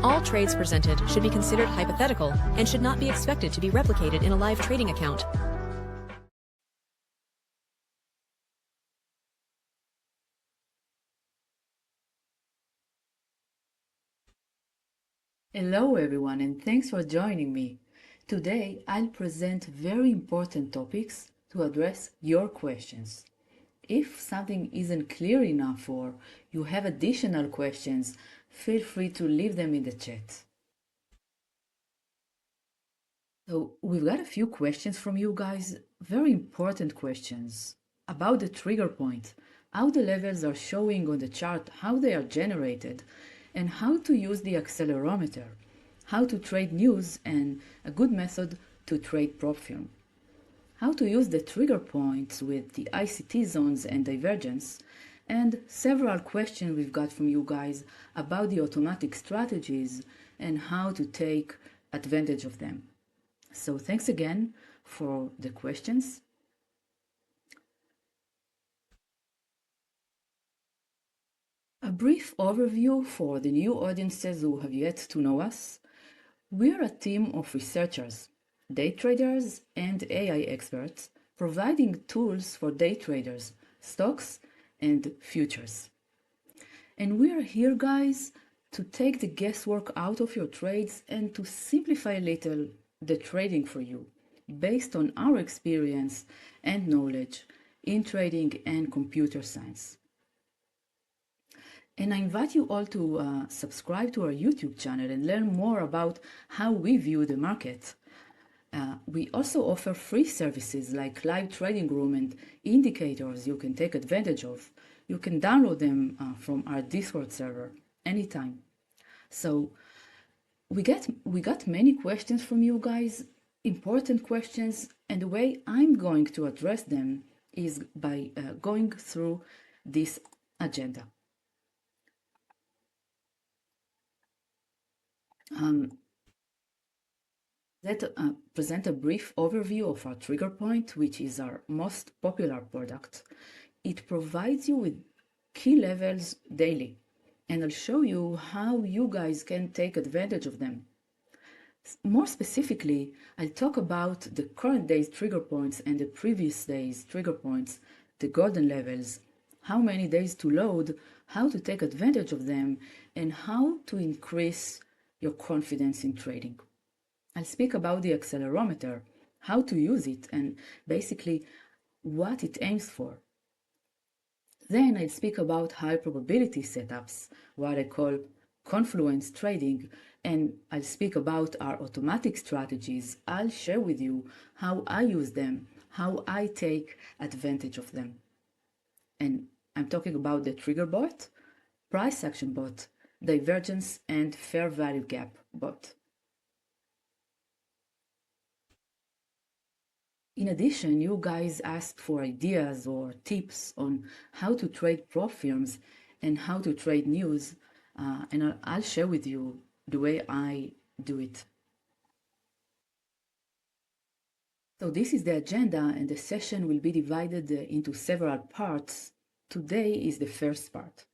All trades presented should be considered hypothetical and should not be expected to be replicated in a live trading account. Hello everyone, and thanks for joining me. Today I'll present very important topics to address your questions. If something isn't clear enough or you have additional questions, feel free to leave them in the chat. So we've got a few questions from you guys, very important questions about the trigger point, how the levels are showing on the chart, how they are generated, and how to use the accelerometer, how to trade news, and a good method to trade prop firm, how to use the trigger points with the ICT zones and divergence, and several questions we've got from you guys about the automatic strategies and how to take advantage of them. So thanks again for the questions. A brief overview for the new audiences who have yet to know us. We're a team of researchers, day traders, and AI experts providing tools for day traders, stocks, and futures. And we are here, guys, to take the guesswork out of your trades and to simplify a little the trading for you based on our experience and knowledge in trading and computer science. And I invite you all to subscribe to our YouTube channel and learn more about how we view the market. We also offer free services like live trading room and indicators you can take advantage of. You can download them from our Discord server anytime. So we got many questions from you guys, important questions, and the way I'm going to address them is by going through this agenda. Present a brief overview of our trigger point, which is our most popular product. It provides you with key levels daily, and I'll show you how you guys can take advantage of them. More specifically, I'll talk about the current day's trigger points and the previous day's trigger points, the golden levels, how many days to load, how to take advantage of them, and how to increase your confidence in trading. I'll speak about the accelerometer, how to use it, and basically what it aims for. Then I'll speak about high probability setups, what I call confluence trading, and I'll speak about our automatic strategies. I'll share with you how I use them, how I take advantage of them. And I'm talking about the trigger bot, price action bot, divergence, and fair value gap bot. In addition, you guys asked for ideas or tips on how to trade prop firms and how to trade news, and I'll share with you the way I do it. So this is the agenda, and the session will be divided into several parts. Today is the first part.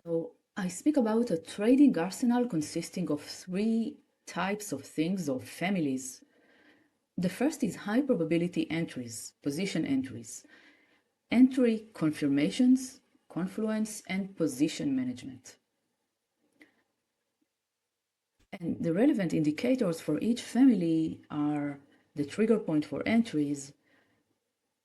So I speak about a trading arsenal consisting of 3 types of things or families. The first is high probability entries, position entries, entry confirmations, confluence, and position management. And the relevant indicators for each family are the trigger point for entries,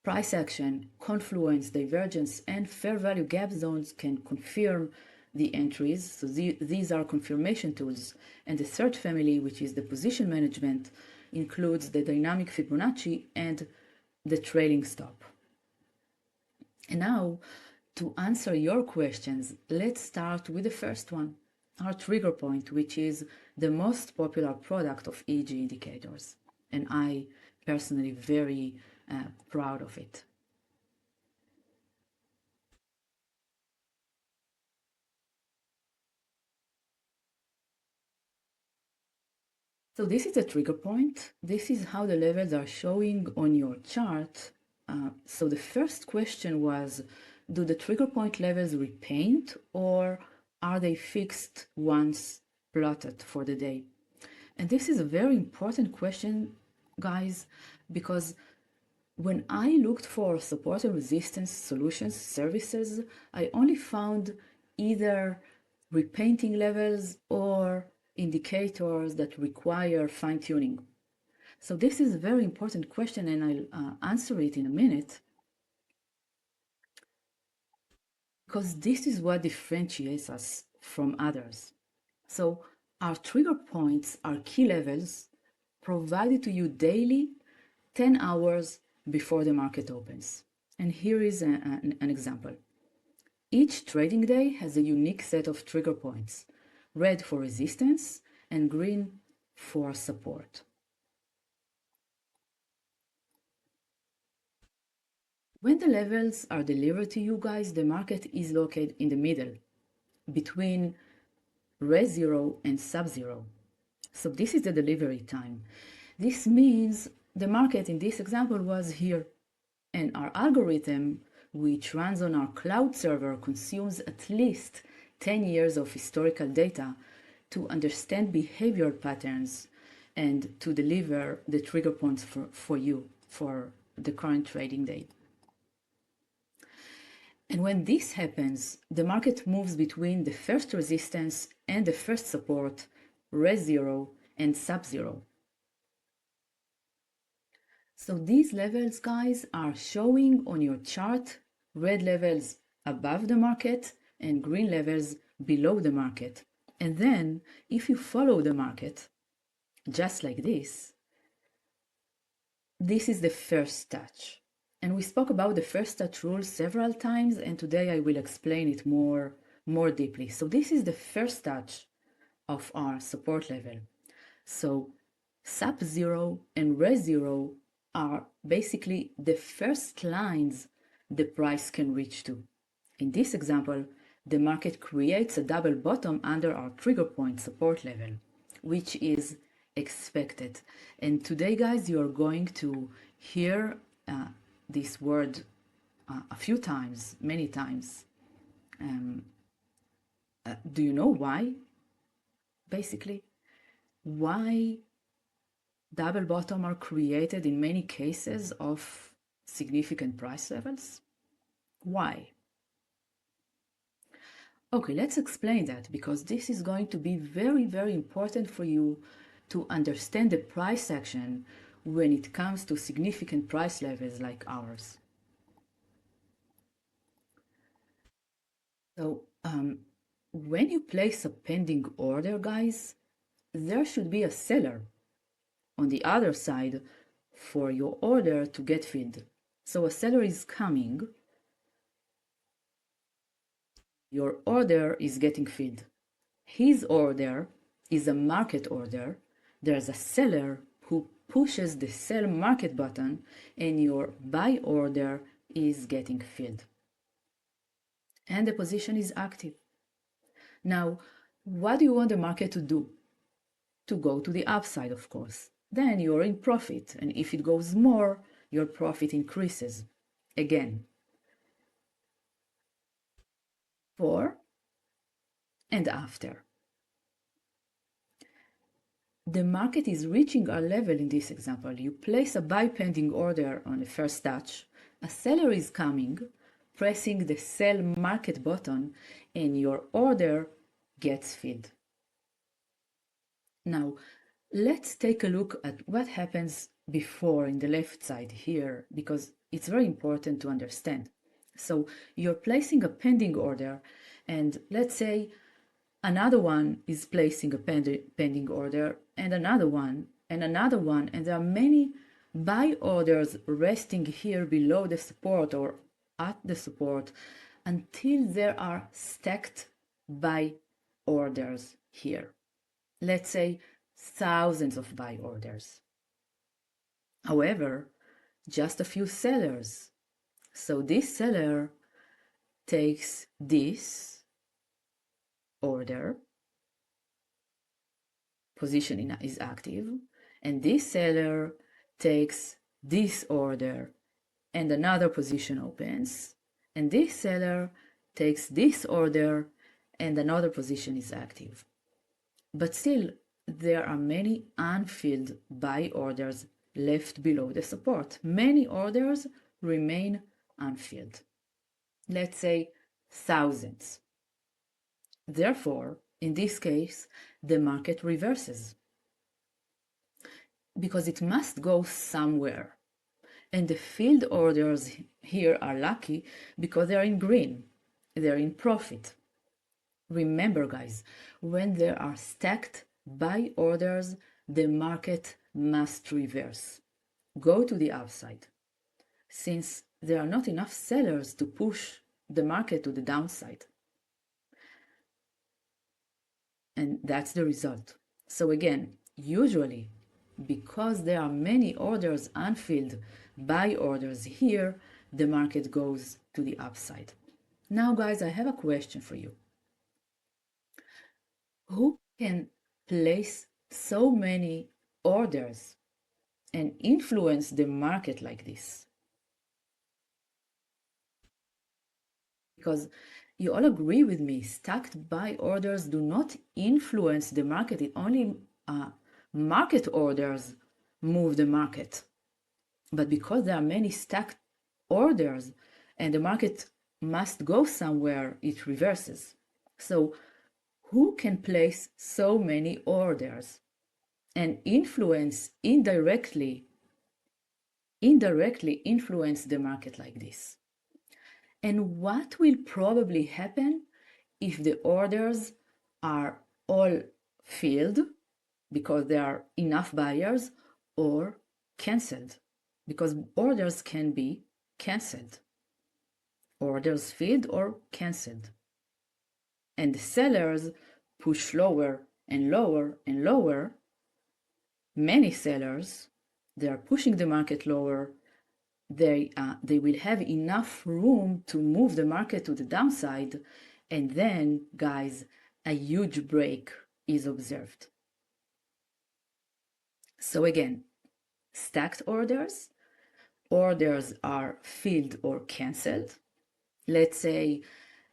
price action, confluence, divergence, and fair value gap zones can confirm the entries. So these are confirmation tools. And the third family, which is the position management, includes the dynamic Fibonacci and the trailing stop. And now, to answer your questions, let's start with the first one, our trigger point, which is the most popular product of EG indicators. And I personally very proud of it. So this is a trigger point. This is how the levels are showing on your chart. So the first question was, do the trigger point levels repaint or are they fixed once plotted for the day? And this is a very important question, guys, because when I looked for support and resistance solutions services, I only found either repainting levels or indicators that require fine-tuning. So this is a very important question, and I'll answer it in a minute, because this is what differentiates us from others. So our trigger points are key levels provided to you daily 10 hours before the market opens. And here is an example. Each trading day has a unique set of trigger points, red for resistance and green for support. When the levels are delivered to you guys, the market is located in the middle, between res 0 and sub 0. So this is the delivery time. This means the market in this example was here, and our algorithm, which runs on our cloud server, consumes at least 10 years of historical data to understand behavioral patterns and to deliver the trigger points for you for the current trading day. And when this happens, the market moves between the first resistance and the first support, res 0 and sub 0. So these levels, guys, are showing on your chart red levels above the market and green levels below the market. And then if you follow the market, just like this is the first touch. And we spoke about the first touch rule several times, and today I will explain it more deeply. So this is the first touch of our support level. So sub 0 and res 0 are basically the first lines the price can reach to. In this example, the market creates a double bottom under our trigger point support level, which is expected. And today, guys, you are going to hear this word a few times, many times. Do you know why? Basically, why double bottom are created in many cases of significant price levels? Why? Okay, let's explain that, because this is going to be very, very important for you to understand the price action when it comes to significant price levels like ours. So when you place a pending order, guys, there should be a seller on the other side for your order to get filled. So a seller is coming, your order is getting filled. His order is a market order. There's a seller who pushes the sell market button, and your buy order is getting filled. And the position is active. Now, what do you want the market to do? To go to the upside, of course. Then you're in profit, and if it goes more, your profit increases again. Before and after. The market is reaching a level in this example. You place a buy pending order on the first touch, a seller is coming, pressing the sell market button, and your order gets filled. Now, let's take a look at what happens before in the left side here, because it's very important to understand. So you're placing a pending order, and let's say another one is placing a pending order, and another one, and another one, and there are many buy orders resting here below the support or at the support until there are stacked buy orders here. Let's say thousands of buy orders. However, just a few sellers. So this seller takes this order, position is active, and this seller takes this order and another position opens, and this seller takes this order and another position is active. But still, there are many unfilled buy orders left below the support. Many orders remain unfilled. Let's say thousands. Therefore, in this case, the market reverses because it must go somewhere. And the filled orders here are lucky because they're in green, they're in profit. Remember, guys, when there are stacked buy orders, the market must reverse, go to the upside, since there are not enough sellers to push the market to the downside. And that's the result. So again, usually, because there are many orders unfilled buy orders here, the market goes to the upside. Now, guys, I have a question for you. Who can place so many orders and influence the market like this? Because you all agree with me, stacked buy orders do not influence the market. It only market orders move the market. But because there are many stacked orders and the market must go somewhere, it reverses. So who can place so many orders and indirectly influence the market like this? And what will probably happen if the orders are all filled because there are enough buyers, or canceled? Because orders can be canceled. Orders filled or canceled. And the sellers push lower and lower and lower. Many sellers, they are pushing the market lower. They will have enough room to move the market to the downside, and then, guys, a huge break is observed. So again, stacked orders are filled or canceled. Let's say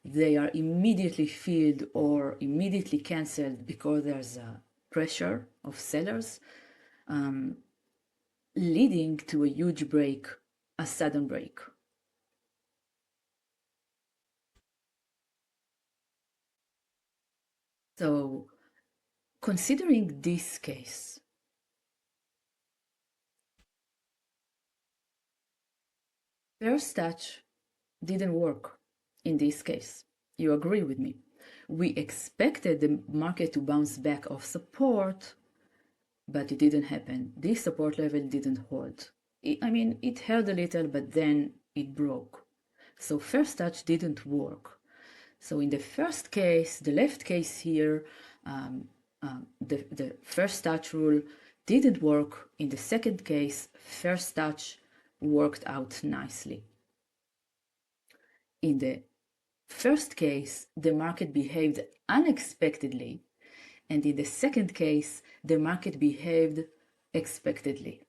they are immediately filled or immediately canceled because there's a pressure of sellers, leading to a huge break, a sudden break. So, considering this case, first touch didn't work in this case. You agree with me? We expected the market to bounce back off support, but it didn't happen. This support level didn't hold. It held a little, but then it broke. So first touch didn't work. So in the first case, the left case here, the first touch rule didn't work. In the second case, first touch worked out nicely. In the first case, the market behaved unexpectedly, and in the second case, the market behaved expectedly.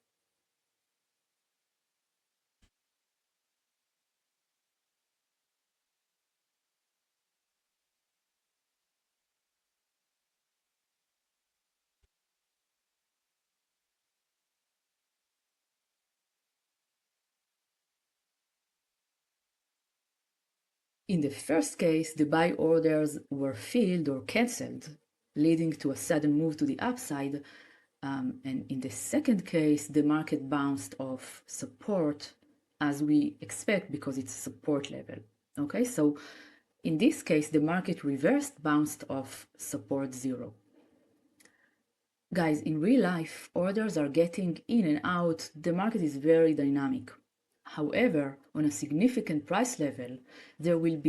In the first case, the buy orders were filled or cancelled, leading to a sudden move to the upside. And in the second case, the market bounced off support, as we expect, because it's a support level. Okay, so in this case, the market reversed, bounced off support 0. Guys, in real life, orders are getting in and out. The market is very dynamic. However, on a significant price level, there will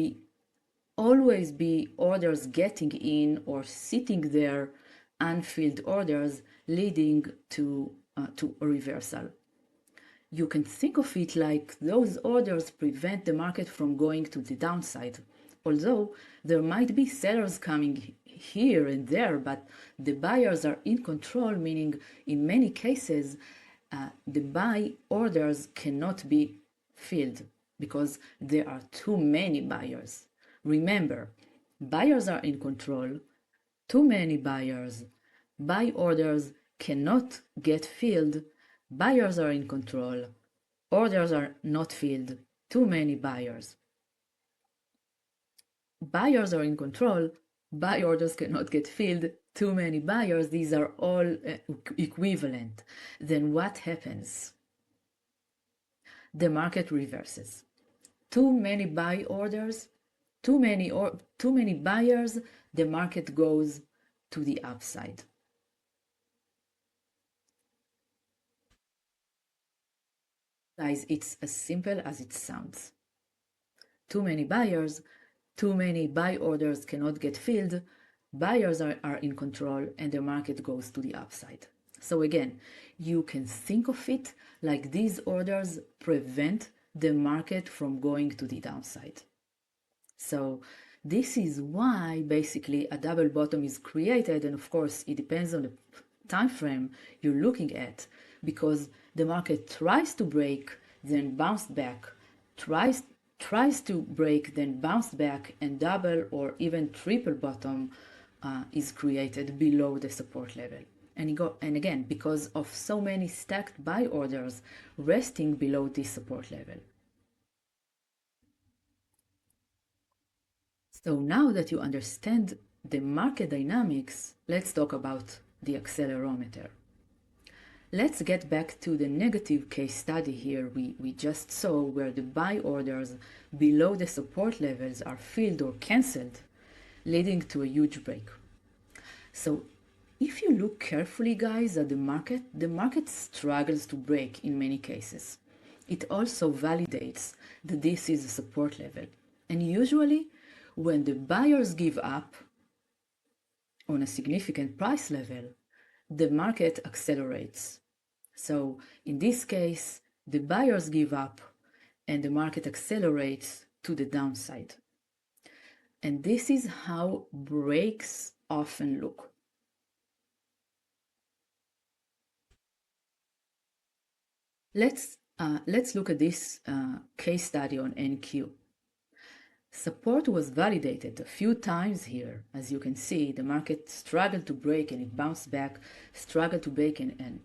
always be orders getting in or sitting there, unfilled orders, leading to a reversal. You can think of it like those orders prevent the market from going to the downside. Although there might be sellers coming here and there, but the buyers are in control, meaning in many cases, the buy orders cannot be filled because there are too many buyers. Remember, buyers are in control, too many buyers, buy orders cannot get filled, buyers are in control, orders are not filled, too many buyers. Buyers are in control, buy orders cannot get filled, too many buyers, these are all equivalent. Then what happens? The market reverses. Too many buy orders, too many buyers, the market goes to the upside. Guys, it's as simple as it sounds. Too many buyers, too many buy orders cannot get filled, buyers are in control, and the market goes to the upside. So again, you can think of it like these orders prevent the market from going to the downside. So this is why basically a double bottom is created, and of course it depends on the time frame you're looking at, because the market tries to break, then bounce back, tries to break, then bounce back, and double or even triple bottom is created below the support level. And again, because of so many stacked buy orders resting below this support level. So now that you understand the market dynamics, let's talk about the accelerometer. Let's get back to the negative case study here we just saw, where the buy orders below the support levels are filled or cancelled, leading to a huge break. So if you look carefully, guys, at the market struggles to break in many cases. It also validates that this is a support level. And usually, when the buyers give up on a significant price level, the market accelerates. So in this case, the buyers give up and the market accelerates to the downside. And this is how breaks often look. Let's look at this case study on NQ. Support was validated a few times here. As you can see, the market struggled to break and it bounced back, struggled to break and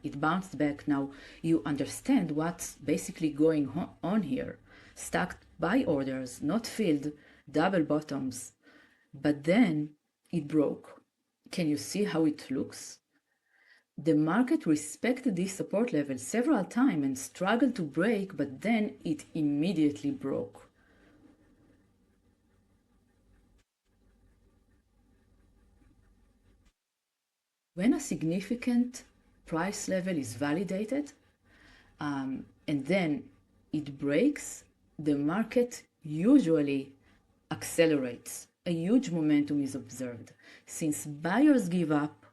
it bounced back. Now you understand what's basically going on here. Stacked buy orders, not filled, double bottoms, but then it broke. Can you see how it looks? The market respected this support level several times and struggled to break, but then it immediately broke. When a significant price level is validated and then it breaks, the market usually accelerates. A huge momentum is observed. Since buyers give up,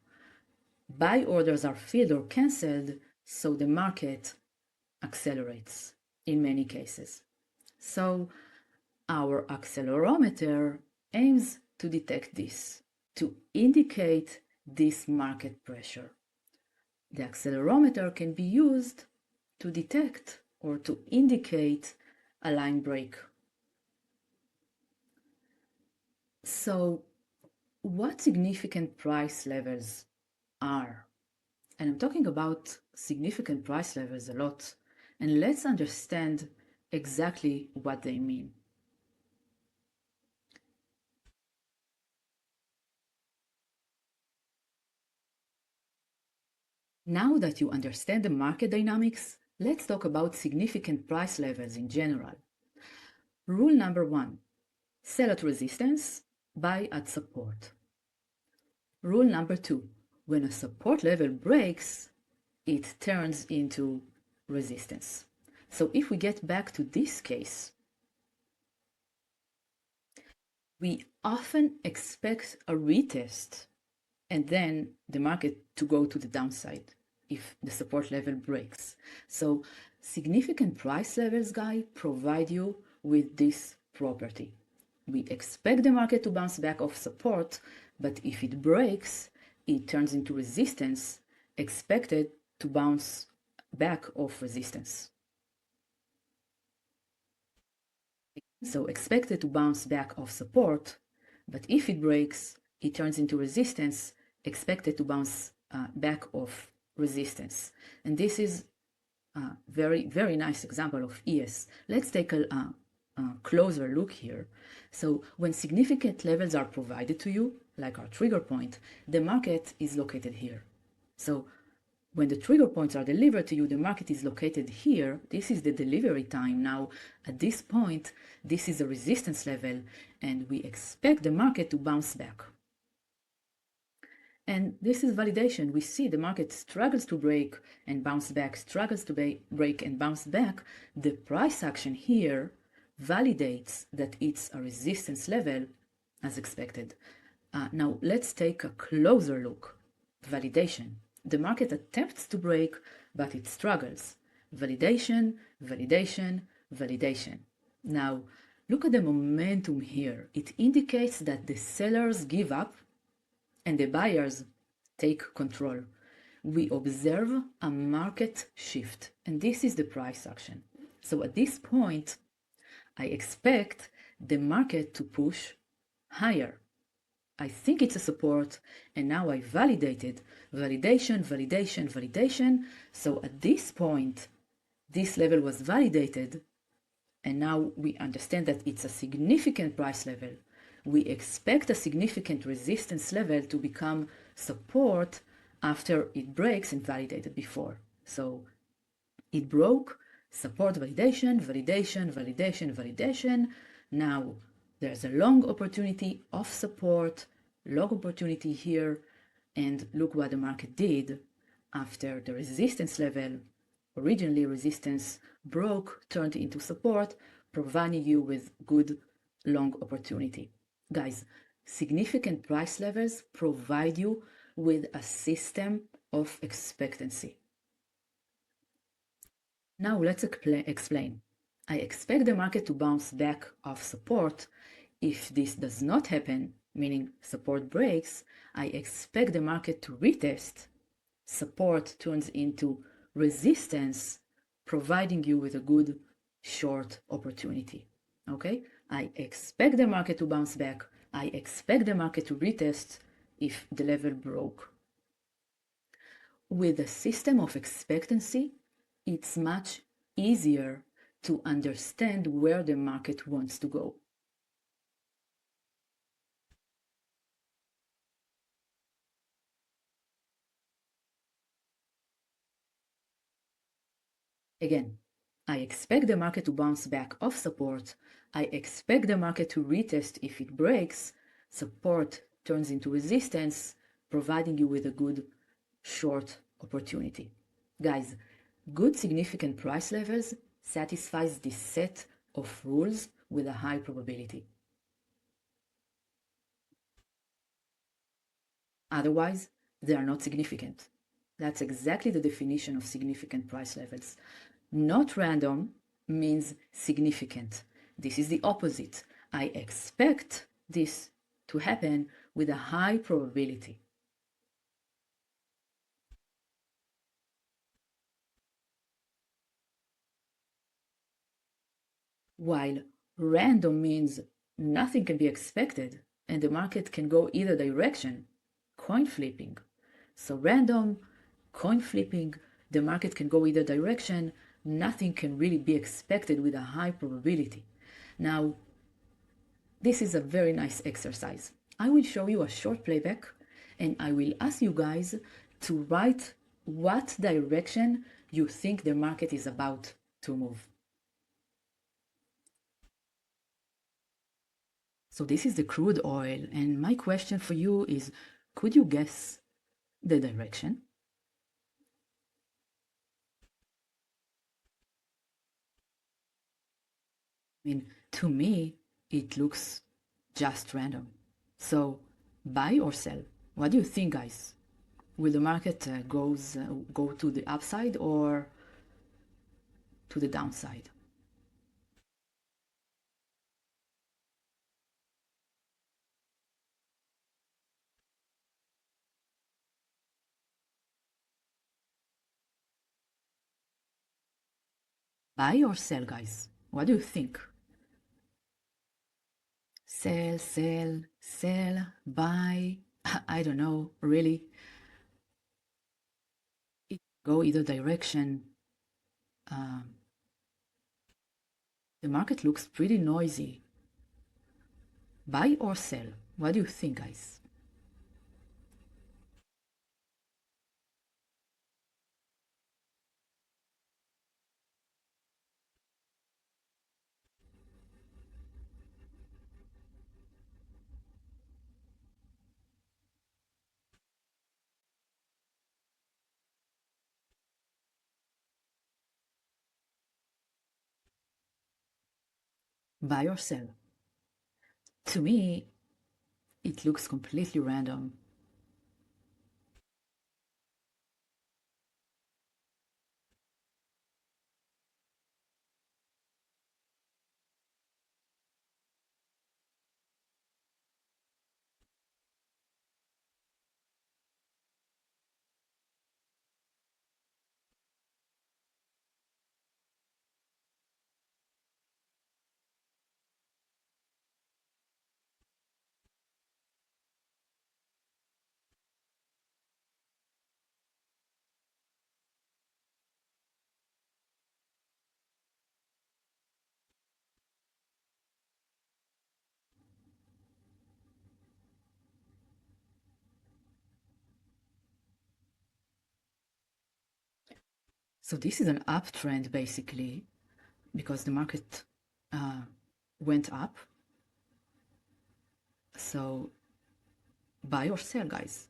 buy orders are filled or cancelled, so the market accelerates in many cases. So our accelerometer aims to detect this, to indicate this market pressure. The accelerometer can be used to detect or to indicate a line break. So what significant price levels are? And I'm talking about significant price levels a lot, and let's understand exactly what they mean. Now that you understand the market dynamics, let's talk about significant price levels in general. Rule number 1, sell at resistance, buy at support. Rule number 2, when a support level breaks, it turns into resistance. So if we get back to this case, we often expect a retest and then the market to go to the downside if the support level breaks. So significant price levels, guys, provide you with this property. We expect the market to bounce back off support, but if it breaks, it turns into resistance, expected to bounce back off resistance. So expected to bounce back off support, But if it breaks, it turns into resistance, expected to bounce back off resistance. And this is a very, very nice example of ES. Let's take a closer look here. So when significant levels are provided to you, like our trigger point, the market is located here. So when the trigger points are delivered to you, the market is located here. This is the delivery time. Now, at this point, this is a resistance level, and we expect the market to bounce back. And this is validation. We see the market struggles to break and bounce back, struggles to break and bounce back. The price action here validates that it's a resistance level as expected. Now, let's take a closer look. Validation. The market attempts to break, but it struggles. Validation, validation, validation. Now, look at the momentum here. It indicates that the sellers give up and the buyers take control. We observe a market shift, and this is the price action. So at this point, I expect the market to push higher. I think it's a support, and now I validated validation, validation, validation. So at this point, this level was validated, and now we understand that it's a significant price level. We expect a significant resistance level to become support after it breaks and validated before. So it broke, support, validation, validation, validation, validation. Now there's a long opportunity of support, long opportunity here, and look what the market did after the resistance level. Originally resistance broke, turned into support, providing you with good long opportunity. Guys, significant price levels provide you with a system of expectancy. Now let's explain. I expect the market to bounce back off support. If this does not happen, meaning support breaks, I expect the market to retest. Support turns into resistance, providing you with a good short opportunity. Okay? I expect the market to bounce back. I expect the market to retest if the level broke. With a system of expectancy, it's much easier to understand where the market wants to go. Again, I expect the market to bounce back off support. I expect the market to retest if it breaks. Support turns into resistance, providing you with a good short opportunity. Guys, good significant price levels satisfies this set of rules with a high probability. Otherwise, they are not significant. That's exactly the definition of significant price levels. Not random means significant. This is the opposite. I expect this to happen with a high probability. While random means nothing can be expected and the market can go either direction, coin flipping. So random, coin flipping, the market can go either direction, nothing can really be expected with a high probability. Now, this is a very nice exercise. I will show you a short playback and I will ask you guys to write what direction you think the market is about to move. So this is the crude oil, and my question for you is, could you guess the direction? I mean, to me, it looks just random. So buy or sell? What do you think, guys? Will the market go to the upside or to the downside? Buy or sell, guys? What do you think? Sell, sell, sell, buy. I don't know, really. It go either direction. The market looks pretty noisy. Buy or sell? What do you think, guys? Buy or sell? To me, it looks completely random. So this is an uptrend basically, because the market went up. So buy or sell, guys?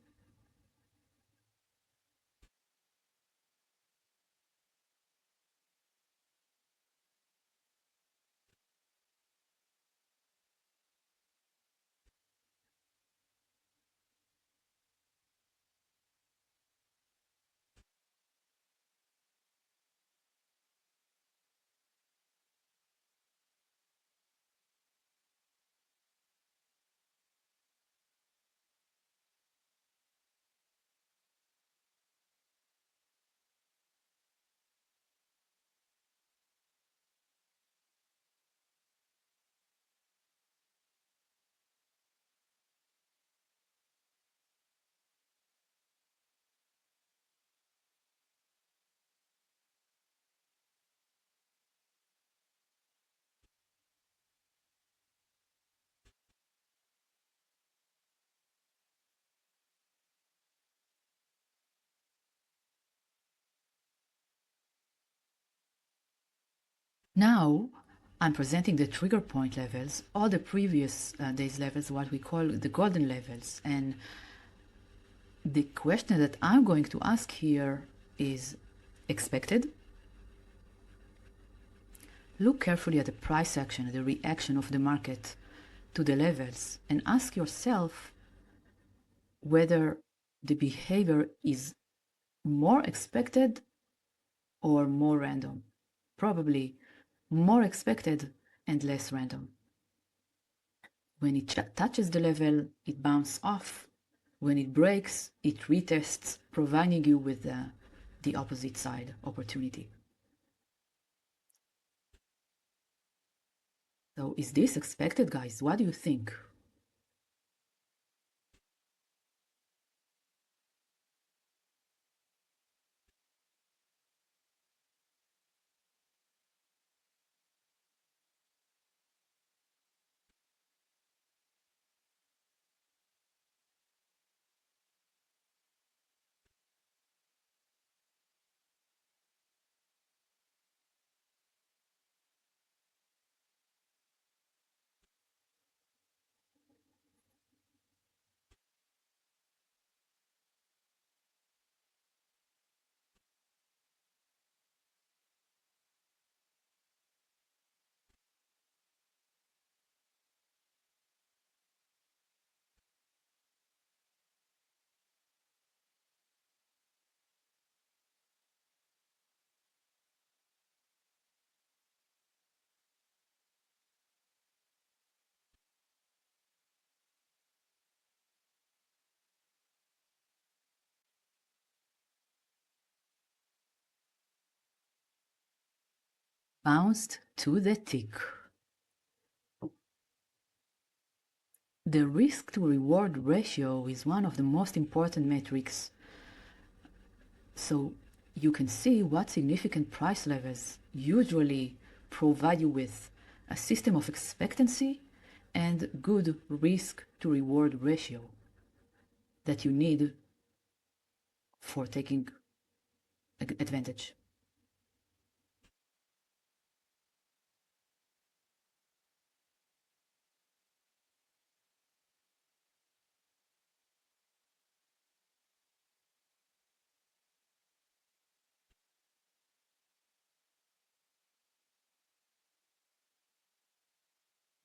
Now, I'm presenting the trigger point levels or the previous day's levels, what we call the golden levels. And the question that I'm going to ask here is expected. Look carefully at the price action, the reaction of the market to the levels, and ask yourself whether the behavior is more expected or more random. Probably more expected and less random. When it touches the level, it bounces off. When it breaks, it retests, providing you with the opposite side opportunity. So is this expected, guys? What do you think? Bounced to the tick. The risk to reward ratio is one of the most important metrics. So you can see what significant price levels usually provide you with a system of expectancy and good risk to reward ratio that you need for taking advantage.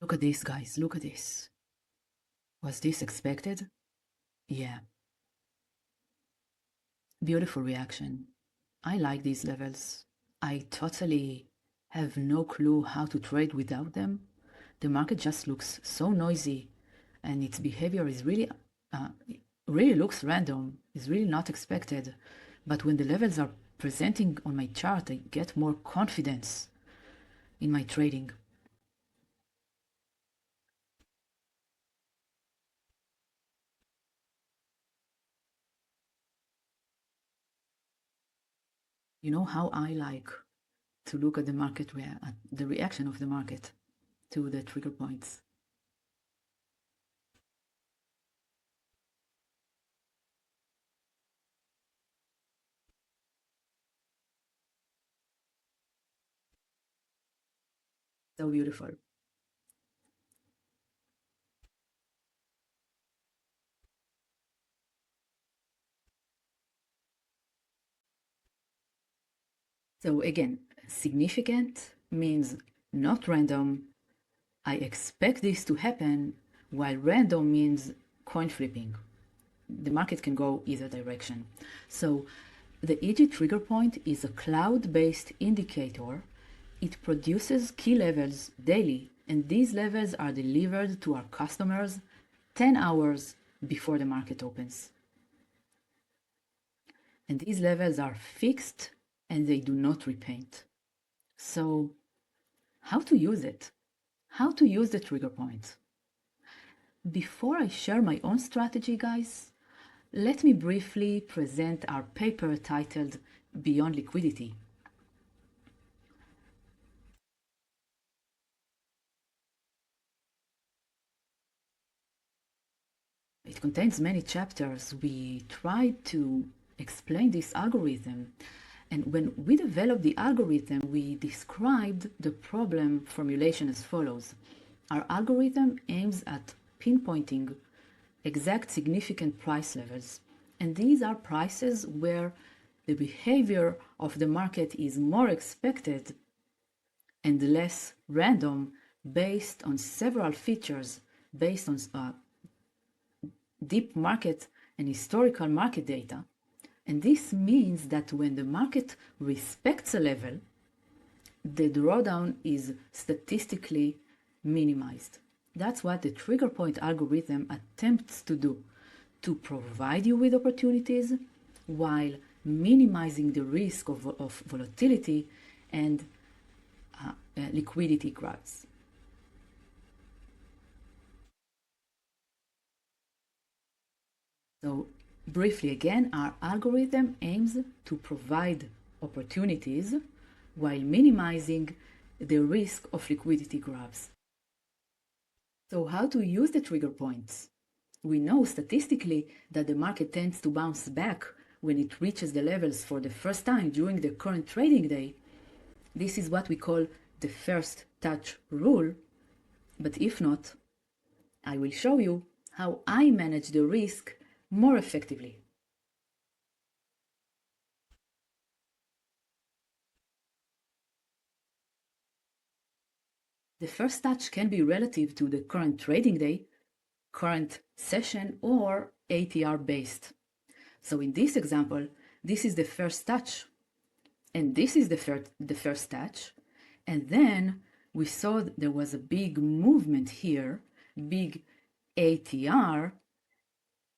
Look at this, guys, look at this. Was this expected? Yeah. Beautiful reaction. I like these levels. I totally have no clue how to trade without them. The market just looks so noisy and its behavior is really looks random, is really not expected. But when the levels are presenting on my chart, I get more confidence in my trading. You know how I like to look at the market, at the reaction of the market to the trigger points. So beautiful. So again, significant means not random. I expect this to happen, while random means coin flipping. The market can go either direction. So the EG trigger point is a cloud-based indicator. It produces key levels daily, and these levels are delivered to our customers 10 hours before the market opens. And these levels are fixed and they do not repaint. So how to use it? How to use the trigger point? Before I share my own strategy, guys, let me briefly present our paper titled Beyond Liquidity. It contains many chapters. We tried to explain this algorithm, and when we developed the algorithm, we described the problem formulation as follows. Our algorithm aims at pinpointing exact significant price levels, and these are prices where the behavior of the market is more expected and less random based on several features, based on deep market and historical market data. And this means that when the market respects a level, the drawdown is statistically minimized. That's what the trigger point algorithm attempts to do, to provide you with opportunities while minimizing the risk of volatility and liquidity grabs. So briefly again, our algorithm aims to provide opportunities while minimizing the risk of liquidity grabs. So how to use the trigger points? We know statistically that the market tends to bounce back when it reaches the levels for the first time during the current trading day. This is what we call the first touch rule. But if not, I will show you how I manage the risk more effectively. The first touch can be relative to the current trading day, current session, or ATR based. So in this example, this is the first touch, and this is the first touch, and then we saw there was a big movement here, big ATR.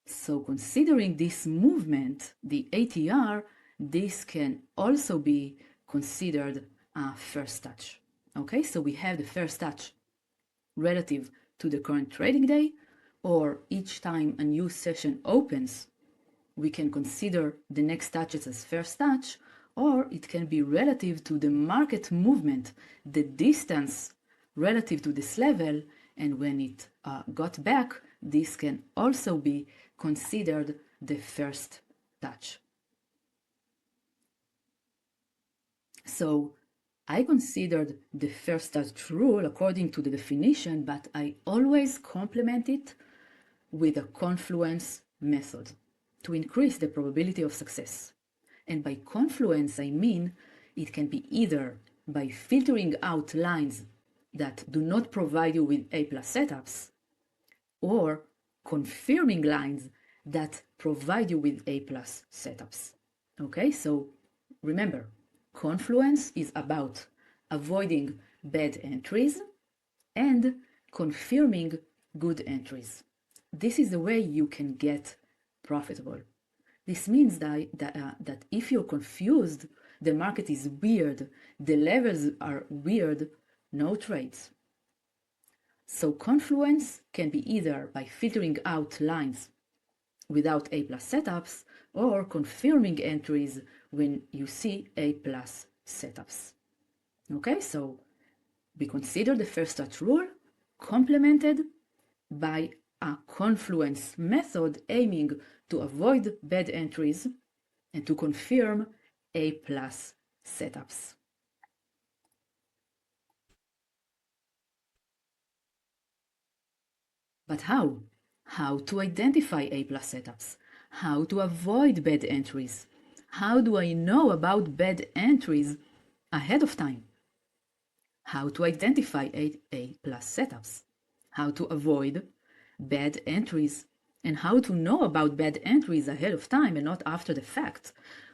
So considering this movement, the ATR, this can also be considered a first touch. Okay, so we have the first touch relative to the current trading day, or each time a new session opens, we can consider the next touches as first touch, or it can be relative to the market movement, the distance relative to this level, and when it got back, this can also be considered the first touch. So I considered the first touch rule according to the definition, but I always complement it with a confluence method to increase the probability of success. And by confluence, I mean it can be either by filtering out lines that do not provide you with A+ setups, or confirming lines that provide you with A+ setups. Okay, so remember, confluence is about avoiding bad entries and confirming good entries. This is the way you can get profitable. This means that if you're confused, the market is weird, the levels are weird, no trades. So confluence can be either by filtering out lines without A+ setups or confirming entries when you see A+ setups. Okay, so we consider the first touch rule complemented by a confluence method aiming to avoid bad entries and to confirm A+ setups. But how? How to identify A+ setups? How to avoid bad entries? How do I know about bad entries ahead of time? How to identify A+ setups? How to avoid bad entries? And how to know about bad entries ahead of time and not after the fact?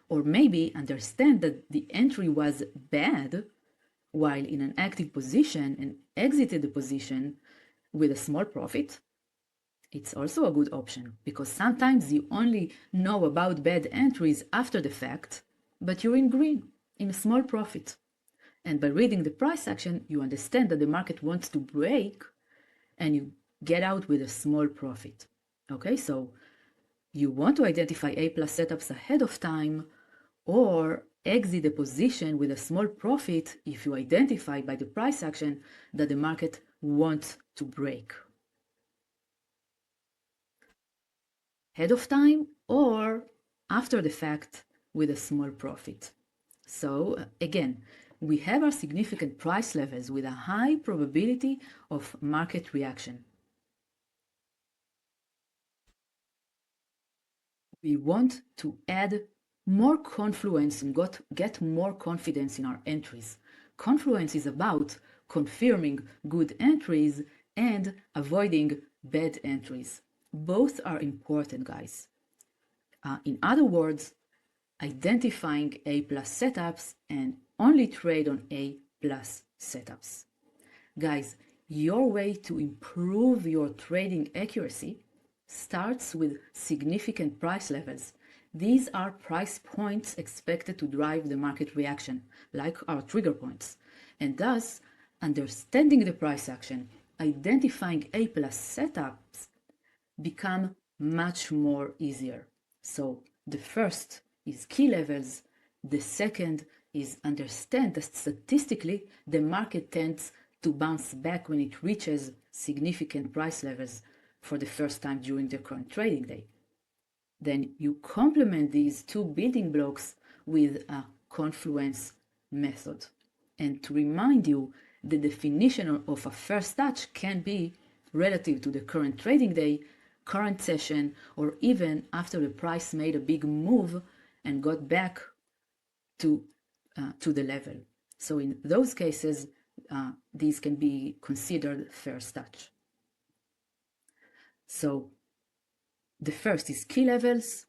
Or maybe understand that the entry was bad while in an active position and exited the position with a small profit. It's also a good option because sometimes you only know about bad entries after the fact, but you're in green, in a small profit. And by reading the price action, you understand that the market wants to break and you get out with a small profit. Okay, so you want to identify A+ setups ahead of time or exit the position with a small profit if you identify by the price action that the market wants to break. Ahead of time or after the fact with a small profit. So again, we have our significant price levels with a high probability of market reaction. We want to add more confluence and get more confidence in our entries. Confluence is about confirming good entries and avoiding bad entries. Both are important, guys. In other words, identifying A+ setups and only trade on A+ setups. Guys, your way to improve your trading accuracy starts with significant price levels. These are price points expected to drive the market reaction, like our trigger points. And thus, understanding the price action, identifying A+ setups become much more easier. So the first is key levels. The second is understand that statistically the market tends to bounce back when it reaches significant price levels for the first time during the current trading day. Then you complement these two building blocks with a confluence method. And to remind you, the definition of a first touch can be relative to the current trading day, current session, or even after the price made a big move and got back to the level. So in those cases, these can be considered first touch. So the first is key levels.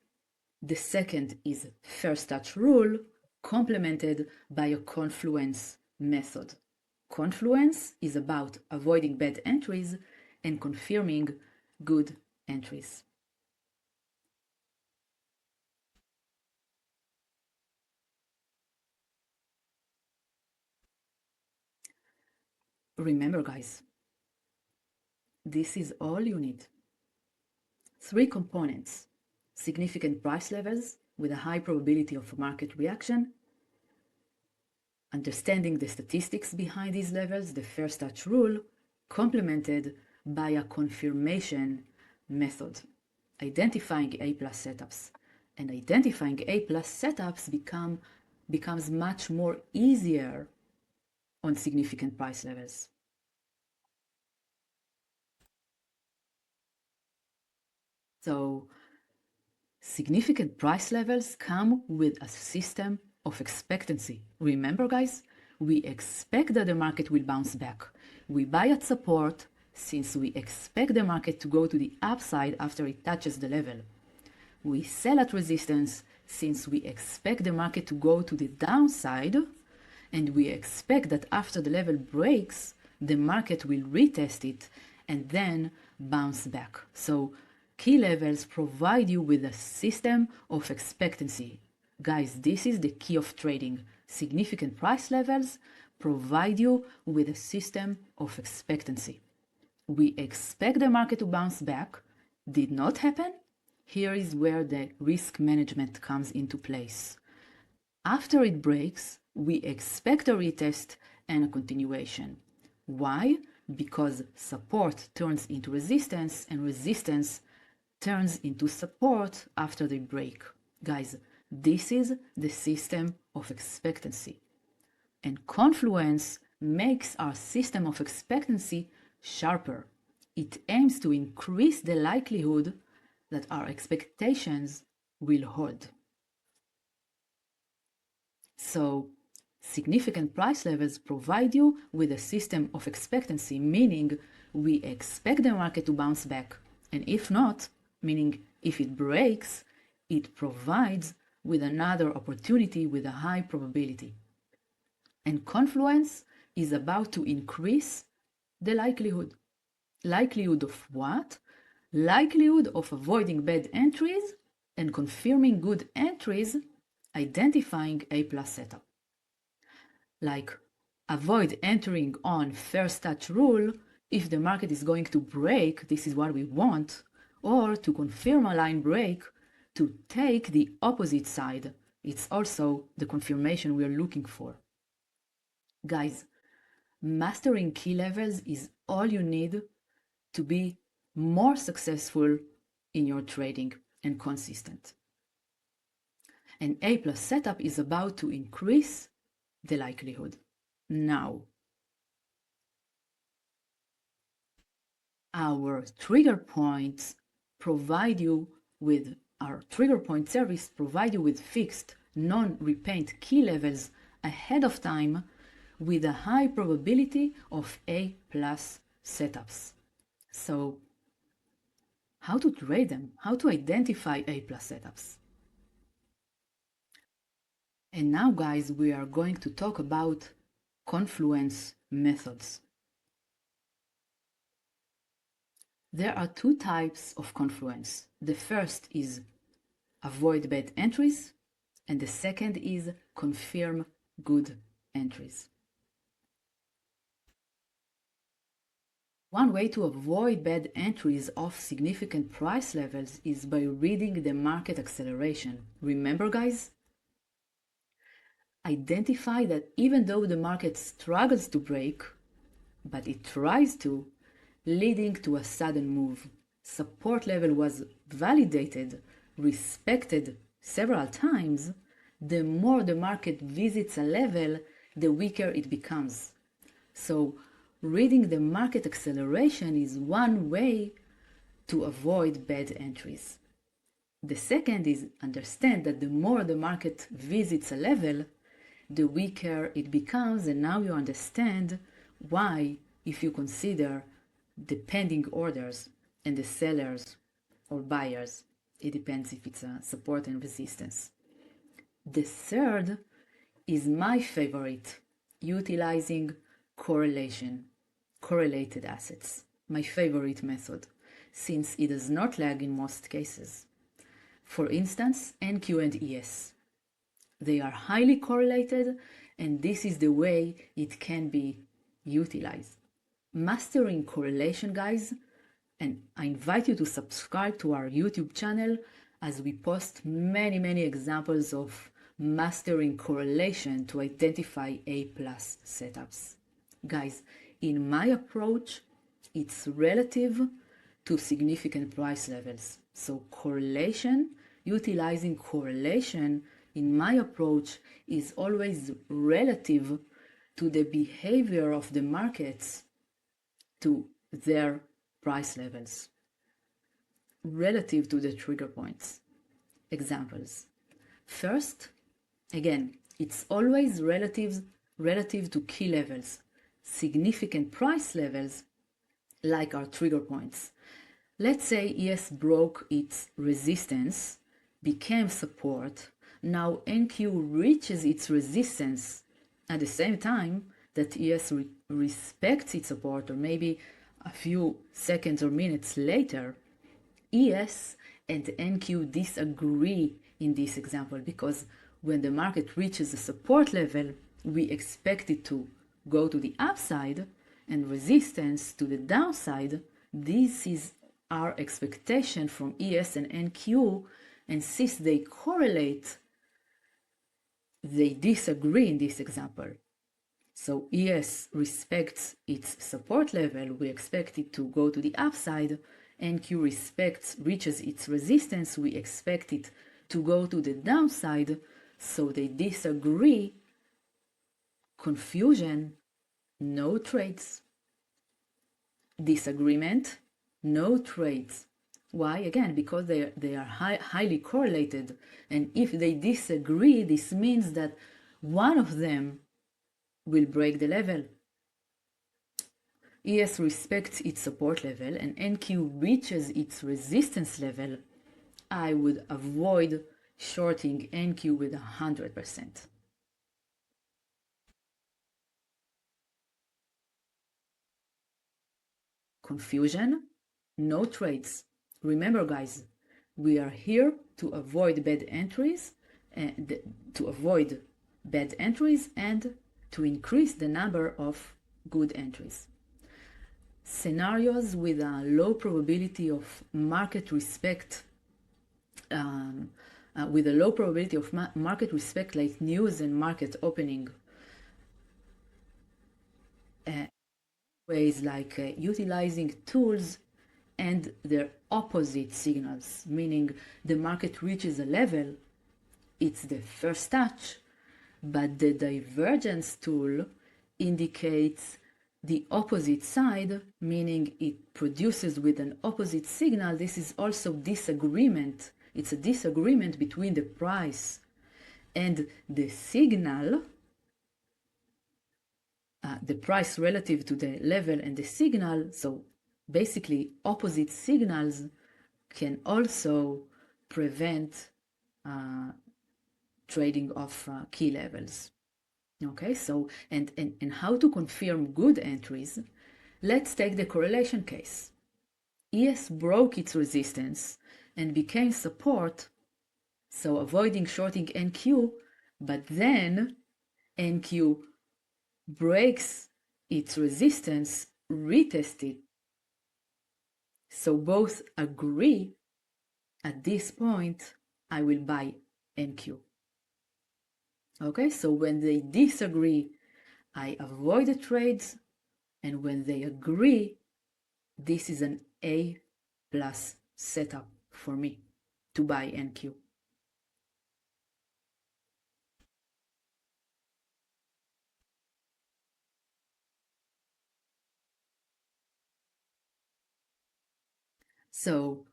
The second is first touch rule, complemented by a confluence method. Confluence is about avoiding bad entries and confirming good entries. Remember, guys, this is all you need. three components: significant price levels with a high probability of market reaction, understanding the statistics behind these levels, the first touch rule, complemented by a confirmation method, identifying A+ setups. And identifying A+ setups becomes much more easier on significant price levels. So significant price levels come with a system of expectancy. Remember, guys, we expect that the market will bounce back. We buy at support since we expect the market to go to the upside after it touches the level. We sell at resistance since we expect the market to go to the downside, and we expect that after the level breaks, the market will retest it and then bounce back. So key levels provide you with a system of expectancy. Guys, this is the key of trading. Significant price levels provide you with a system of expectancy. We expect the market to bounce back. Did not happen? Here is where the risk management comes into place. After it breaks, we expect a retest and a continuation. Why? Because support turns into resistance and resistance turns into support after the break. Guys, this is the system of expectancy. And confluence makes our system of expectancy sharper. It aims to increase the likelihood that our expectations will hold. So, significant price levels provide you with a system of expectancy, meaning we expect the market to bounce back. And if not, meaning if it breaks, it provides with another opportunity with a high probability. And confluence is about to increase the likelihood. Likelihood of what? Likelihood of avoiding bad entries and confirming good entries, identifying A+ setup. Like avoid entering on first touch rule if the market is going to break, this is what we want, or to confirm a line break to take the opposite side. It's also the confirmation we are looking for. Guys, mastering key levels is all you need to be more successful in your trading and consistent. An A+ setup is about to increase the likelihood. Now, our trigger points provide you with, our trigger point service provide you with fixed, non-repaint key levels ahead of time with a high probability of A+ setups. So, how to trade them? How to identify A+ setups? And now, guys, we are going to talk about confluence methods. There are two types of confluence. The first is avoid bad entries, and the second is confirm good entries. One way to avoid bad entries off significant price levels is by reading the market acceleration. Remember, guys? Identify that even though the market struggles to break, but it tries to, leading to a sudden move. Support level was validated, respected several times. The more the market visits a level, the weaker it becomes. So, reading the market acceleration is one way to avoid bad entries. The second is understand that the more the market visits a level, the weaker it becomes, and now you understand why, if you consider the pending orders and the sellers or buyers, it depends if it's a support and resistance. The third is my favorite, utilizing correlation, correlated assets, my favorite method, since it does not lag in most cases. For instance, NQ and ES. They are highly correlated, and this is the way it can be utilized. Mastering correlation, guys, And I invite you to subscribe to our YouTube channel as we post many examples of mastering correlation to identify A+ setups. Guys, in my approach, it's relative to significant price levels. So correlation, utilizing correlation in my approach is always relative to the behavior of the markets to their price levels, relative to the trigger points. Examples. First, again, it's always relative to key levels, significant price levels like our trigger points. Let's say ES broke its resistance, became support. Now NQ reaches its resistance at the same time that ES respects its support, or maybe a few seconds or minutes later. ES and NQ disagree in this example because when the market reaches a support level, we expect it to go to the upside, and resistance to the downside. This is our expectation from ES and NQ, and since they correlate, they disagree in this example. So ES respects its support level, we expect it to go to the upside. NQ reaches its resistance, we expect it to go to the downside. So they disagree. Confusion, no trades. Disagreement, no trades. Why? Again, because they are highly correlated. And if they disagree, this means that one of them will break the level. ES respects its support level and NQ reaches its resistance level. I would avoid shorting NQ with 100%. Confusion, no trades. Remember, guys, we are here to avoid bad entries, and to increase the number of good entries. Scenarios with a low probability of market respect, like news and market opening, ways like utilizing tools and their opposite signals, meaning the market reaches a level, it's the first touch, but the divergence tool indicates the opposite side, meaning it produces with an opposite signal. This is also disagreement. It's a disagreement between the price and the signal, the price relative to the level and the signal. So basically, opposite signals can also prevent trading of key levels. Okay, so and how to confirm good entries? Let's take the correlation case. ES broke its resistance and became support, so avoiding shorting NQ, but then NQ breaks its resistance, retest it. So both agree. At this point, I will buy NQ. Okay, so when they disagree, I avoid the trades, and when they agree, this is an A+ setup for me to buy NQ. So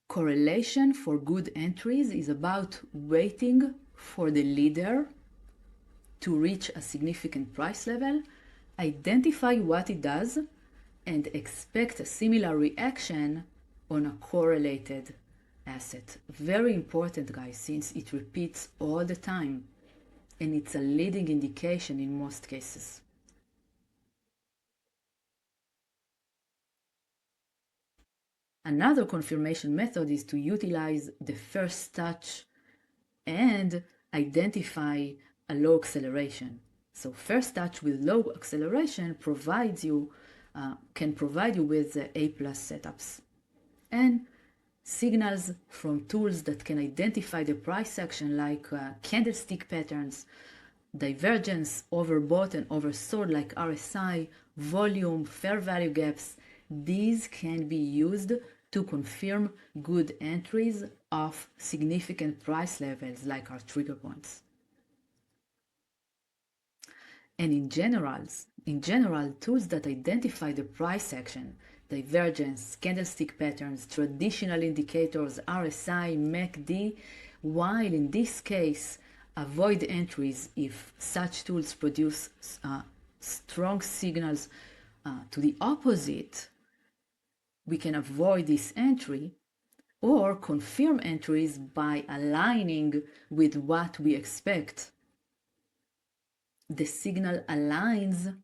correlation for good entries is about waiting for the leader to reach a significant price level, identify what it does, and expect a similar reaction on a correlated asset. Very important, guys, since it repeats all the time and it's a leading indication in most cases. Another confirmation method is to utilize the first touch and identify a low acceleration. So first touch with low acceleration provides you can provide you with A+ setups. And signals from tools that can identify the price action, like candlestick patterns, divergence, overbought and oversold like RSI, volume, fair value gaps. These can be used to confirm good entries of significant price levels like our trigger points. And in general, tools that identify the price action, divergence, candlestick patterns, traditional indicators, RSI, MACD, while in this case, avoid entries if such tools produce strong signals to the opposite, we can avoid this entry, or confirm entries by aligning with what we expect. The signal aligns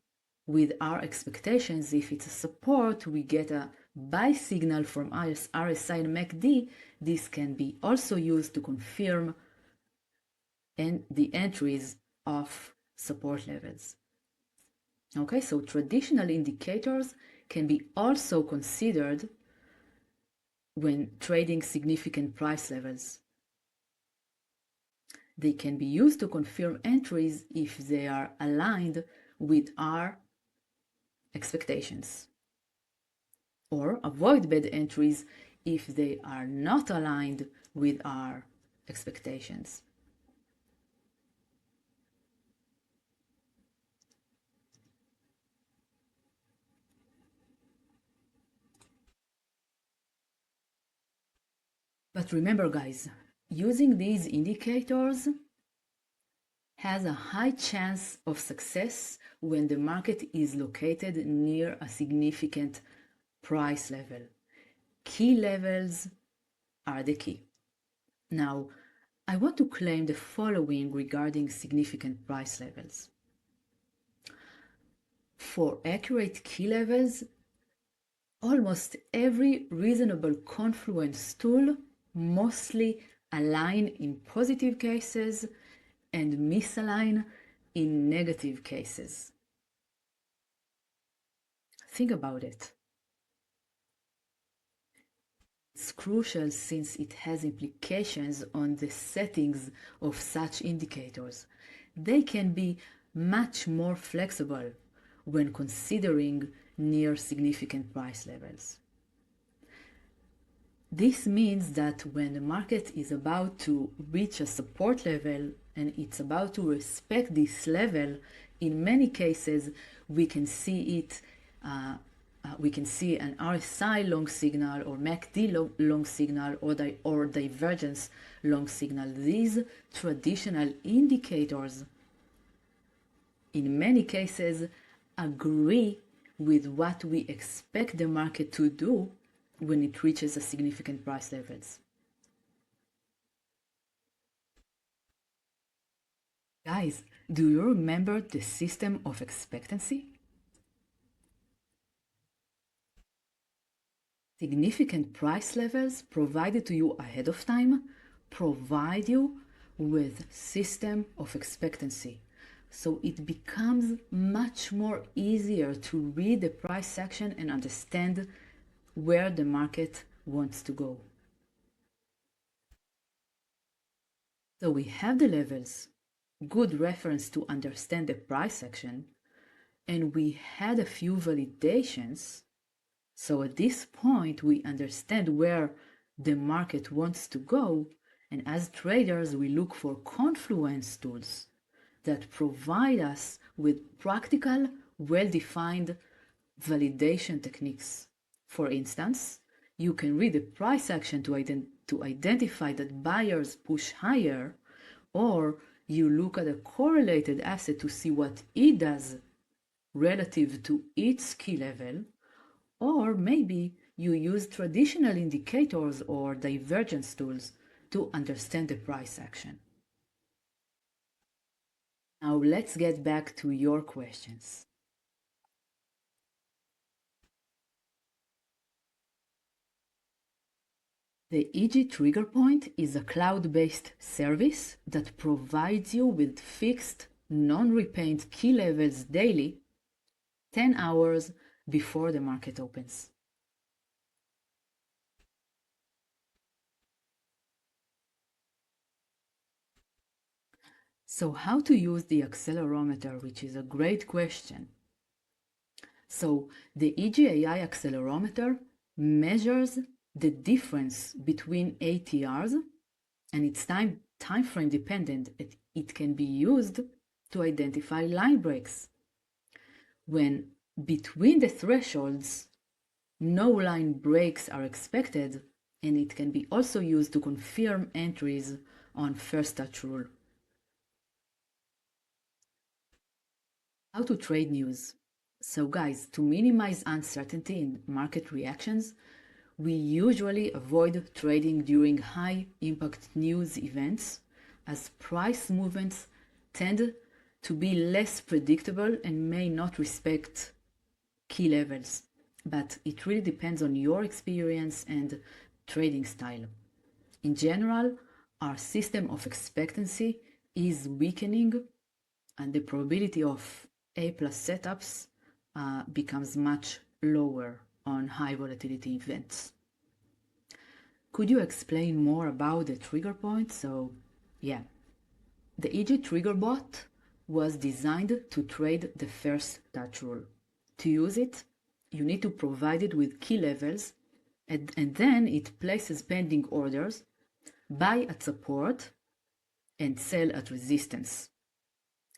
with our expectations. If it's a support, we get a buy signal from RSI and MACD. This can be also used to confirm the entries of support levels. Okay, so traditional indicators can be also considered when trading significant price levels. They can be used to confirm entries if they are aligned with our expectations, or avoid bad entries if they are not aligned with our expectations. But remember, guys, using these indicators has a high chance of success when the market is located near a significant price level. Key levels are the key. Now, I want to claim the following regarding significant price levels. For accurate key levels, almost every reasonable confluence tool mostly align in positive cases and misalign in negative cases. Think about it. It's crucial since it has implications on the settings of such indicators. They can be much more flexible when considering near significant price levels. This means that when the market is about to reach a support level and it's about to respect this level, in many cases we can see it. We can see an RSI long signal or MACD long signal or divergence long signal. These traditional indicators, in many cases, agree with what we expect the market to do when it reaches a significant price levels. Guys, do you remember the system of expectancy? Significant price levels provided to you ahead of time provide you with system of expectancy. So it becomes much more easier to read the price action and understand where the market wants to go. So we have the levels, good reference to understand the price action, and we had a few validations. So at this point, we understand where the market wants to go, and as traders, we look for confluence tools that provide us with practical, well-defined validation techniques. For instance, you can read the price action to identify that buyers push higher, or you look at a correlated asset to see what it does relative to its key level, or maybe you use traditional indicators or divergence tools to understand the price action. Now let's get back to your questions. The EG Trigger Point is a cloud-based service that provides you with fixed, non-repaint key levels daily, 10 hours before the market opens. So how to use the accelerometer, which is a great question. So the EGAI accelerometer measures the difference between ATRs, and it's time frame dependent. It can be used to identify line breaks. When between the thresholds, no line breaks are expected, and it can be also used to confirm entries on first touch rule. How to trade news. So guys, to minimize uncertainty in market reactions, we usually avoid trading during high impact news events, as price movements tend to be less predictable and may not respect key levels. But it really depends on your experience and trading style. In general, our system of expectancy is weakening, and the probability of A+ setups becomes much lower on high volatility events. Could you explain more about the trigger point? So yeah, the EG trigger bot was designed to trade the first touch rule. To use it, you need to provide it with key levels, and then it places pending orders, buy at support and sell at resistance.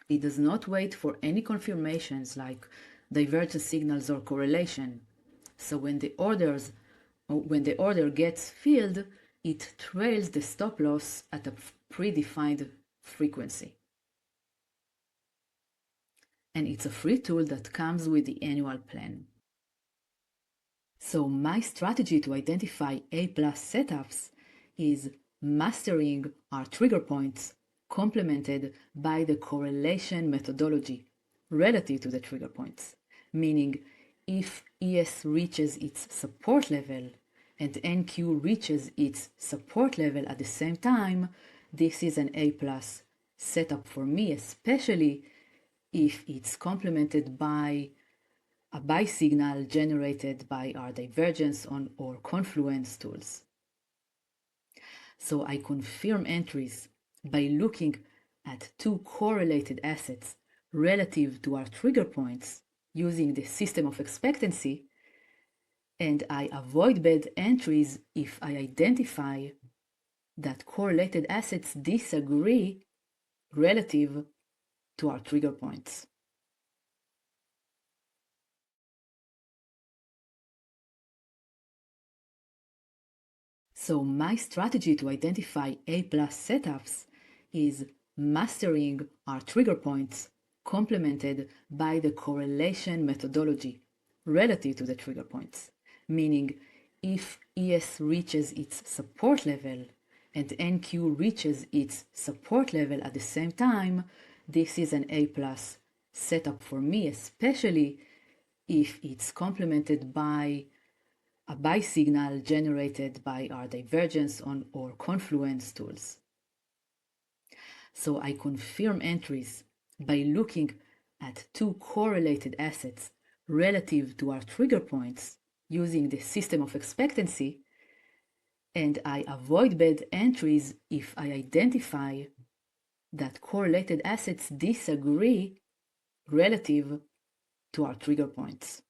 It does not wait for any confirmations like divergence signals or correlation. So when the order gets filled, it trails the stop loss at a predefined frequency. And it's a free tool that comes with the annual plan. So my strategy to identify A+ setups is mastering our trigger points complemented by the correlation methodology relative to the trigger points, meaning if ES reaches its support level and NQ reaches its support level at the same time, this is an A+ setup for me, especially if it's complemented by a buy signal generated by our divergence or confluence tools. So I confirm entries by looking at two correlated assets relative to our trigger points using the system of expectancy, and I avoid bad entries if I identify that correlated assets disagree relative to our trigger points. So my strategy to identify A+ setups is mastering our trigger points complemented by the correlation methodology relative to the trigger points, meaning if ES reaches its support level and NQ reaches its support level at the same time, this is an A+ setup for me, especially if it's complemented by a buy signal generated by our divergence or confluence tools. So I confirm entries by looking at two correlated assets relative to our trigger points using the system of expectancy, and I avoid bad entries if I identify that correlated assets disagree relative to our trigger points.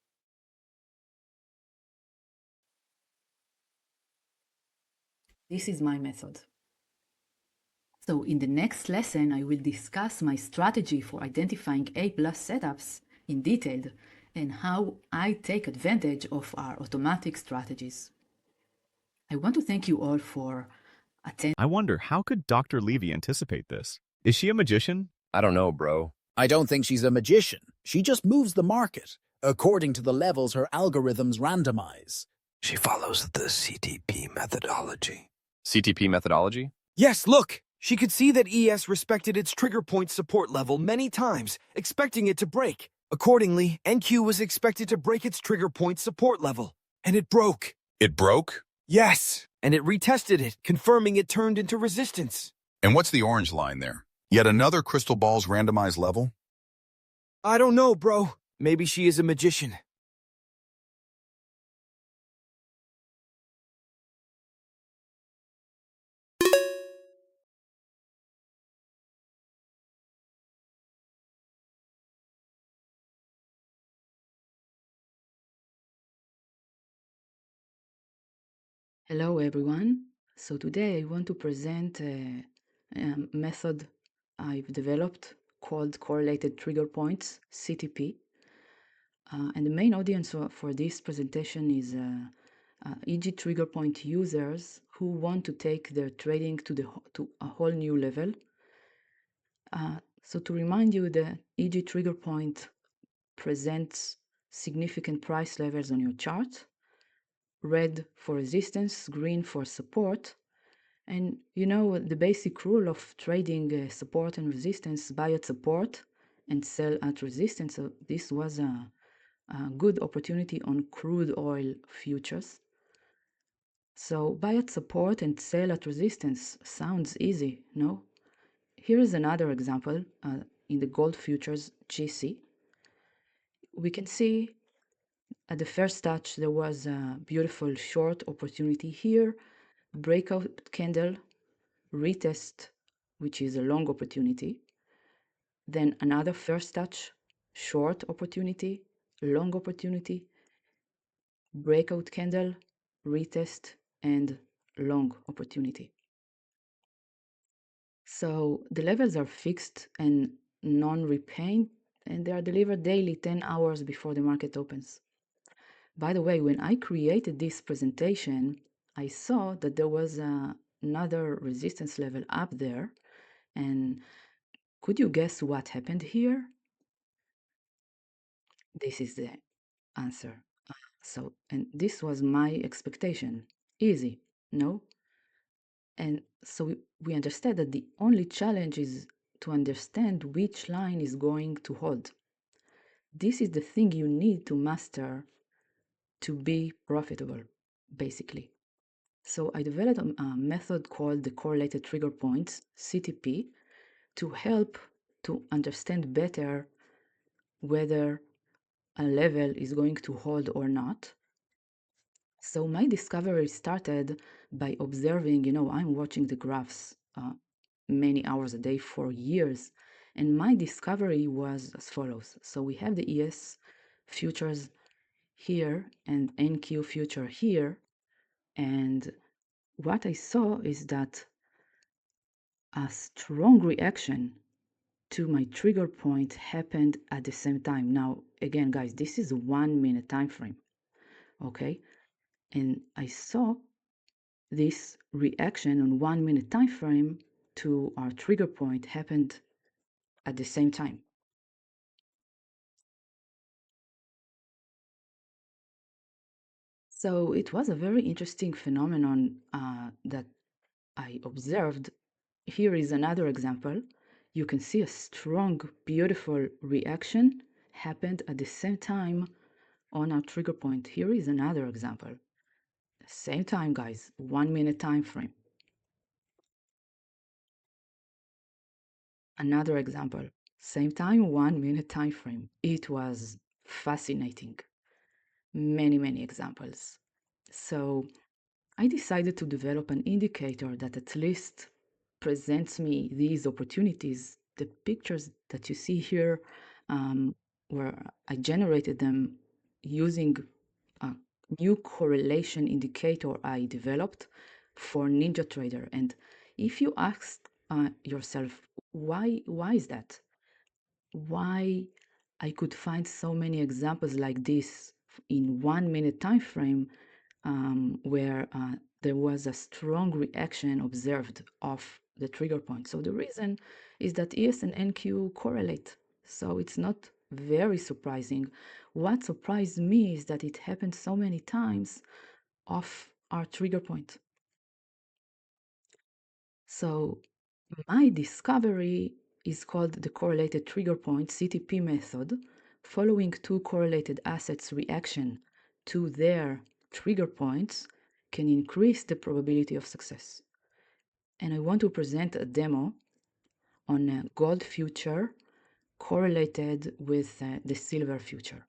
This is my method. So in the next lesson, I will discuss my strategy for identifying A+ setups in detail and how I take advantage of our automatic strategies. I want to thank you all for attending. I wonder, how could Dr. Levy anticipate this? Is she a magician? I don't know, bro. I don't think she's a magician. She just moves the market according to the levels her algorithms randomize. She follows the CTP methodology. CTP methodology? Yes, look! She could see that ES respected its trigger point support level many times, expecting it to break. Accordingly, NQ was expected to break its trigger point support level. And it broke. It broke? Yes! And it retested it, confirming it turned into resistance. And what's the orange line there? Yet another crystal ball's randomized level? I don't know, bro. Maybe she is a magician. Hello everyone. So today I want to present a method I've developed called correlated trigger points, CTP. And the main audience for this presentation is e.g. trigger point users who want to take their trading to a whole new level. So to remind you, the e.g. trigger point presents significant price levels on your chart. Red for resistance, green for support. And you know, the basic rule of trading support and resistance, buy at support and sell at resistance. So this was a good opportunity on crude oil futures. So buy at support and sell at resistance sounds easy, no? Here is another example in the gold futures GC. We can see at the first touch there was a beautiful short opportunity here, breakout candle, retest, which is a long opportunity. Then another first touch, short opportunity, long opportunity, breakout candle, retest, and long opportunity. So the levels are fixed and non-repaint, and they are delivered daily 10 hours before the market opens. By the way, when I created this presentation, I saw that there was another resistance level up there. And could you guess what happened here? This is the answer. So, and this was my expectation. Easy, no? And so we understand that the only challenge is to understand which line is going to hold. This is the thing you need to master to be profitable, basically. So I developed a method called the correlated trigger points, CTP, to help to understand better whether a level is going to hold or not. So my discovery started by observing, I'm watching the graphs many hours a day for years. And my discovery was as follows. So we have the ES futures here and NQ future here. And what I saw is that a strong reaction to my trigger point happened at the same time. Now, again, guys, this is a 1 minute time frame. Okay. And I saw this reaction on 1 minute time frame to our trigger point happened at the same time. So it was a very interesting phenomenon that I observed. Here is another example. You can see a strong, beautiful reaction happened at the same time on our trigger point. Here is another example. Same time, guys, 1 minute time frame. Another example, same time, 1 minute time frame. It was fascinating. Many examples. So I decided to develop an indicator that at least presents me these opportunities. The pictures that you see here, where I generated them using a new correlation indicator I developed for NinjaTrader. And if you ask yourself, why is that? Why I could find so many examples like this in 1 minute time frame, where there was a strong reaction observed of the trigger point. So the reason is that ES and NQ correlate. So it's not very surprising. What surprised me is that it happened so many times off our trigger point. So my discovery is called the correlated trigger point CTP method. Following two correlated assets' reaction to their trigger points can increase the probability of success. And I want to present a demo on a gold future correlated with the silver future.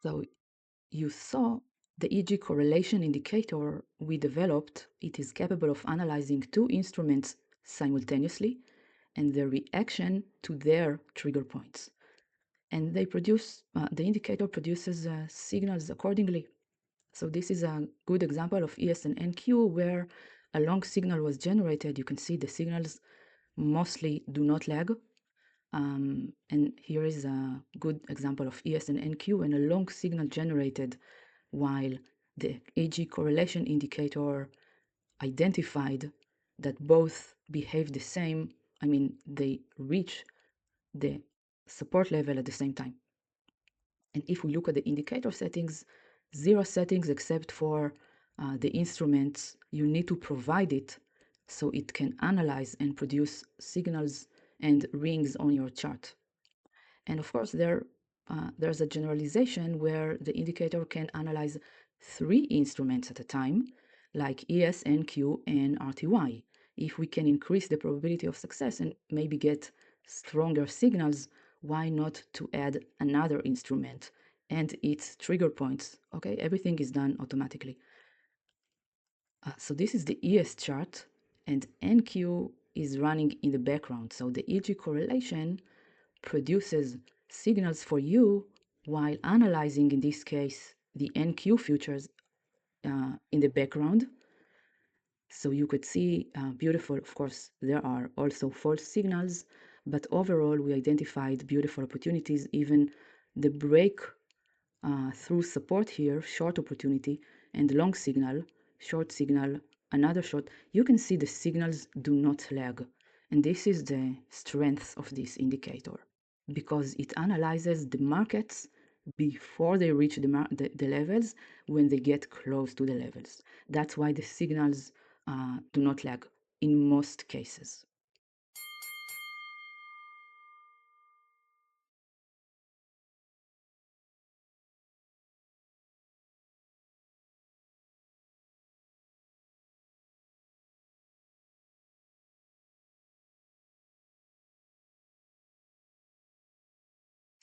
So you saw the EG correlation indicator we developed. It is capable of analyzing two instruments simultaneously and their reaction to their trigger points. And they produce, the indicator produces signals accordingly. So this is a good example of ES and NQ where a long signal was generated. You can see the signals mostly do not lag. And here is a good example of ES and NQ and a long signal generated while the AG correlation indicator identified that both behave the same. I mean, they reach the support level at the same time. And if we look at the indicator settings, 0 settings except for the instruments, you need to provide it so it can analyze and produce signals and rings on your chart. And of course, there's a generalization where the indicator can analyze 3 instruments at a time, like ES, NQ, and RTY. If we can increase the probability of success and maybe get stronger signals, why not to add another instrument and its trigger points? Okay, everything is done automatically. So this is the ES chart, and NQ is running in the background. So the EG correlation produces signals for you while analyzing, in this case, the NQ futures in the background. So you could see beautiful, of course, there are also false signals, but overall we identified beautiful opportunities. Even the break through support here, short opportunity, and long signal, short signal, another short, you can see the signals do not lag. And this is the strength of this indicator, because it analyzes the markets before they reach the levels, when they get close to the levels. That's why the signals do not lag in most cases.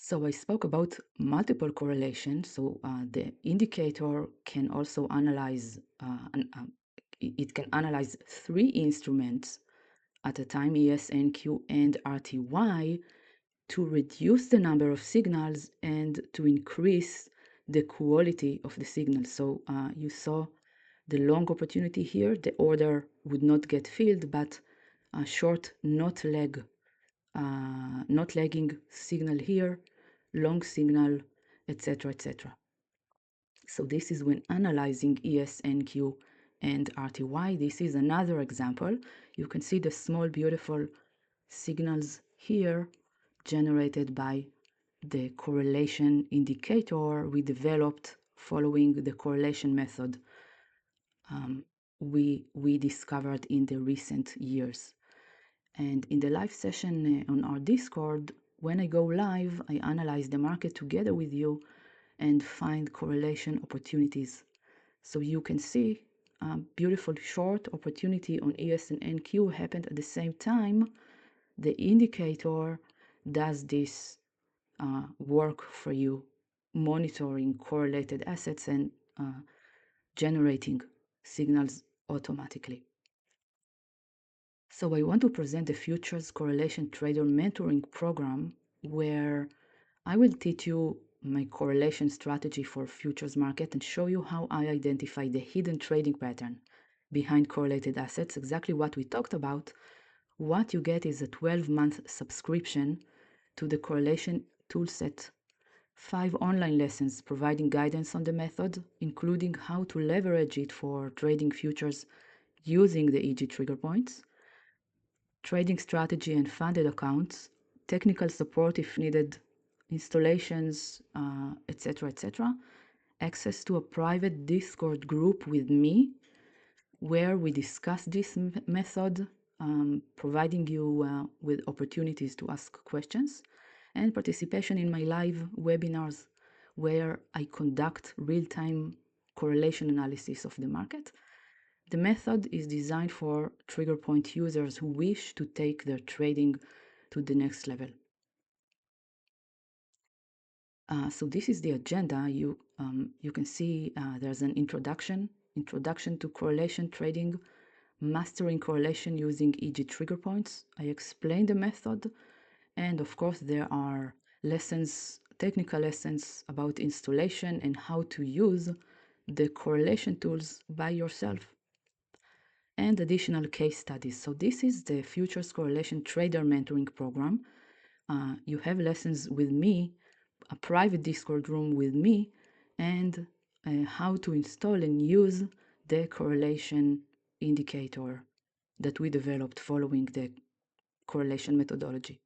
So I spoke about multiple correlations. So the indicator can also analyze, it can analyze 3 instruments at a time, ES, NQ, and RTY, to reduce the number of signals and to increase the quality of the signal. So you saw the long opportunity here. The order would not get filled, but a short not lagging signal here, long signal, etc., etc. So this is when analyzing ES, NQ, and RTY. This is another example. You can see the small, beautiful signals here generated by the correlation indicator we developed following the correlation method we discovered in the recent years. And in the live session on our Discord, when I go live, I analyze the market together with you and find correlation opportunities. So you can see a beautiful short opportunity on ES and NQ happened at the same time. The indicator does this work for you, monitoring correlated assets and generating signals automatically. So I want to present the Futures Correlation Trader Mentoring Program, where I will teach you my correlation strategy for futures market and show you how I identify the hidden trading pattern behind correlated assets, exactly what we talked about. What you get is a 12-month subscription to the correlation toolset, 5 online lessons providing guidance on the method, including how to leverage it for trading futures using the EG trigger points, trading strategy and funded accounts, technical support if needed, installations, etc., etc. Access to a private Discord group with me, where we discuss this method, providing you with opportunities to ask questions, and participation in my live webinars, where I conduct real-time correlation analysis of the market. The method is designed for trigger point users who wish to take their trading to the next level. So this is the agenda. You can see there's an introduction to correlation trading, mastering correlation using EG trigger points. I explain the method, and of course there are lessons, technical lessons about installation and how to use the correlation tools by yourself, and additional case studies. So this is the Futures Correlation Trader Mentoring Program. You have lessons with me, a private Discord room with me, and how to install and use the correlation indicator that we developed following the correlation methodology.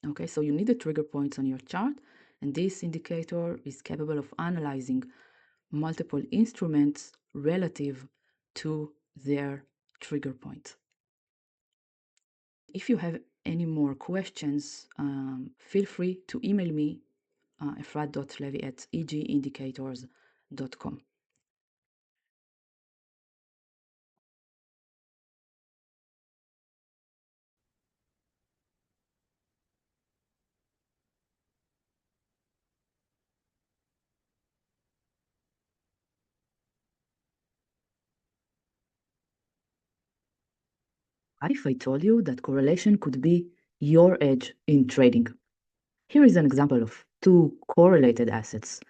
Okay, so you need the trigger points on your chart, and this indicator is capable of analyzing multiple instruments relative to their trigger point. If you have any more questions, feel free to email me efrat.levy@egindicators.com. What if I told you that correlation could be your edge in trading? Here is an example of two correlated assets.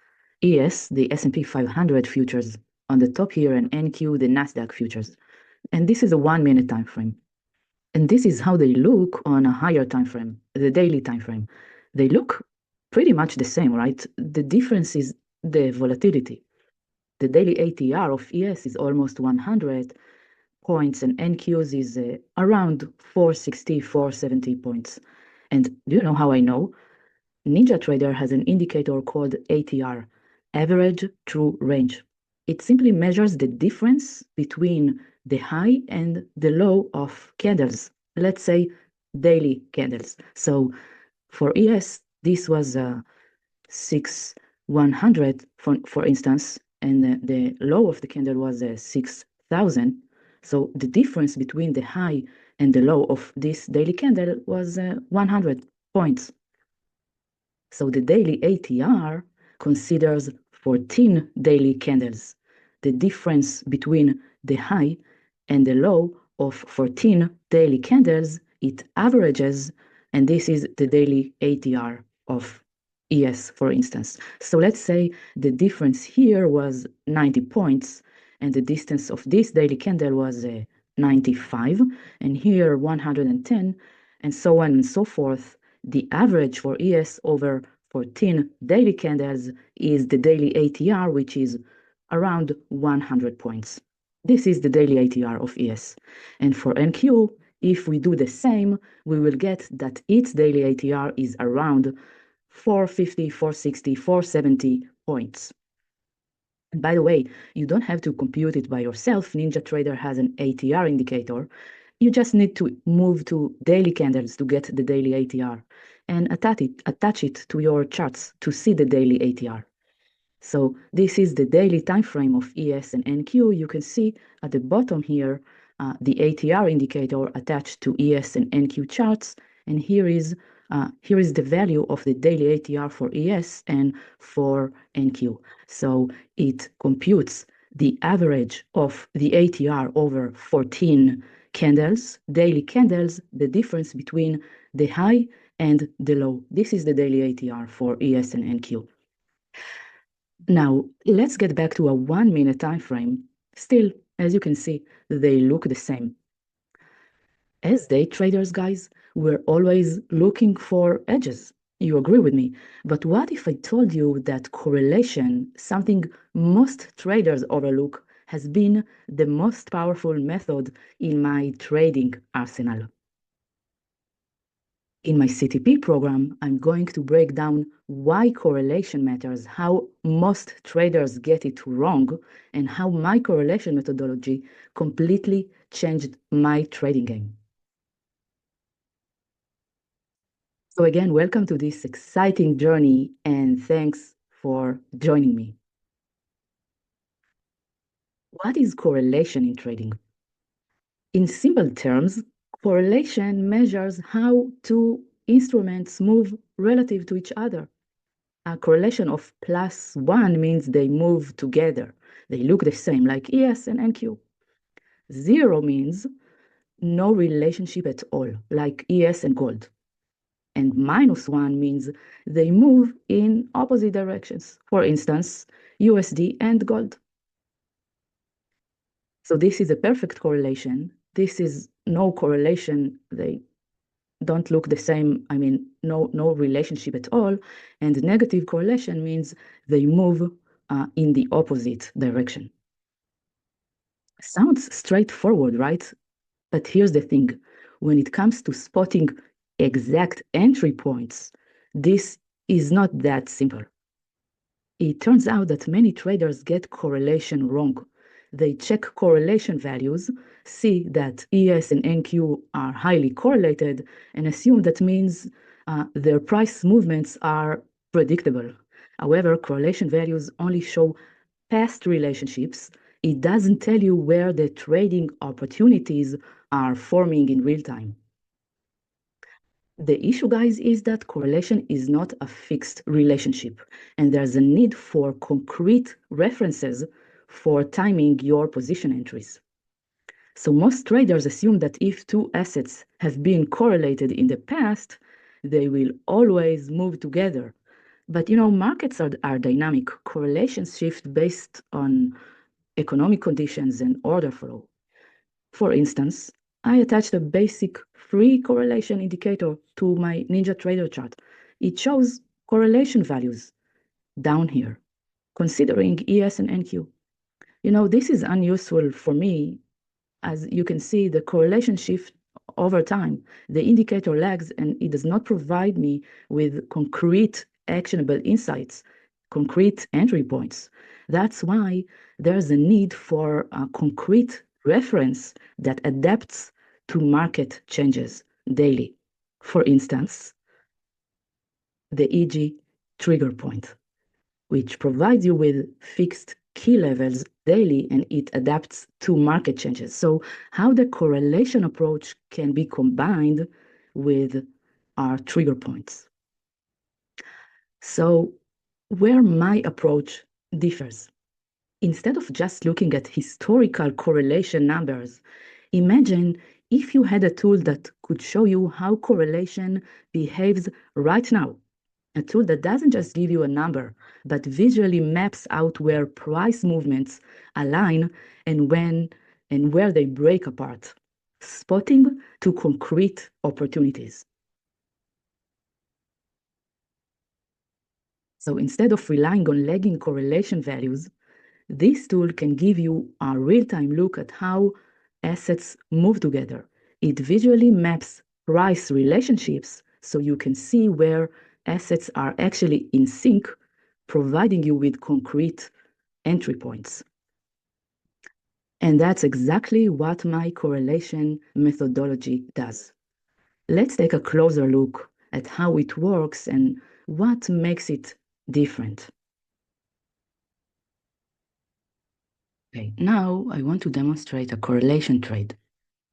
ES, the S&P 500 futures on the top here, and NQ, the Nasdaq futures. And this is a 1 minute time frame. And this is how they look on a higher time frame, the daily time frame. They look pretty much the same, right? The difference is the volatility. The daily ATR of ES is almost 100 points, and NQ's is around 460, 470 points. And do you know how I know? NinjaTrader has an indicator called ATR, Average True Range. It simply measures the difference between the high and the low of candles, let's say daily candles. So for ES, this was 6,100, for instance, and the low of the candle was 6,000. So the difference between the high and the low of this daily candle was 100 points. So the daily ATR considers 14 daily candles. The difference between the high and the low of 14 daily candles, it averages, and this is the daily ATR of ES, for instance. So let's say the difference here was 90 points, and the distance of this daily candle was 95, and here 110, and so on and so forth. The average for ES over 14 daily candles is the daily ATR, which is around 100 points. This is the daily ATR of ES. And for NQ, if we do the same, we will get that its daily ATR is around 450, 460, 470 points. And by the way, you don't have to compute it by yourself. NinjaTrader has an ATR indicator. You just need to move to daily candles to get the daily ATR and attach it to your charts to see the daily ATR. So this is the daily time frame of ES and NQ. You can see at the bottom here the ATR indicator attached to ES and NQ charts, and here is the value of the daily ATR for ES and for NQ. So it computes the average of the ATR over 14 candles, daily candles, the difference between the high and the low. This is the daily ATR for ES and NQ. Now, let's get back to a 1 minute time frame. Still, as you can see, they look the same. As day traders, guys, we're always looking for edges. You agree with me. But what if I told you that correlation, something most traders overlook, has been the most powerful method in my trading arsenal? In my CTP program, I'm going to break down why correlation matters, how most traders get it wrong, and how my correlation methodology completely changed my trading game. So again, welcome to this exciting journey, and thanks for joining me. What is correlation in trading? In simple terms, correlation measures how two instruments move relative to each other. A correlation of +1 means they move together. They look the same, like ES and NQ. 0 means no relationship at all, like ES and gold. And -1 means they move in opposite directions. For instance, USD and gold. So this is a perfect correlation. This is no correlation. They don't look the same. I mean, no relationship at all. And negative correlation means they move in the opposite direction. Sounds straightforward, right? But here's the thing. When it comes to spotting exact entry points, this is not that simple. It turns out that many traders get correlation wrong. They check correlation values, see that ES and NQ are highly correlated, and assume that means their price movements are predictable. However, correlation values only show past relationships. It doesn't tell you where the trading opportunities are forming in real time. The issue, guys, is that correlation is not a fixed relationship, and there's a need for concrete references for timing your position entries. So most traders assume that if two assets have been correlated in the past, they will always move together. But markets are dynamic. Correlations shift based on economic conditions and order flow. For instance, I attached a basic free correlation indicator to my NinjaTrader chart. It shows correlation values down here, considering ES and NQ. This is unuseful for me. As you can see, the correlation shift over time. The indicator lags, and it does not provide me with concrete actionable insights, concrete entry points. That's why there's a need for a concrete reference that adapts to market changes daily. For instance, the EG trigger point, which provides you with fixed key levels daily, and it adapts to market changes. So how the correlation approach can be combined with our trigger points. So where my approach differs, instead of just looking at historical correlation numbers, imagine if you had a tool that could show you how correlation behaves right now. A tool that doesn't just give you a number, but visually maps out where price movements align and when and where they break apart, spotting to concrete opportunities. So instead of relying on lagging correlation values, this tool can give you a real-time look at how assets move together. It visually maps price relationships so you can see where assets are actually in sync, providing you with concrete entry points. And that's exactly what my correlation methodology does. Let's take a closer look at how it works and what makes it different. Okay, now I want to demonstrate a correlation trade.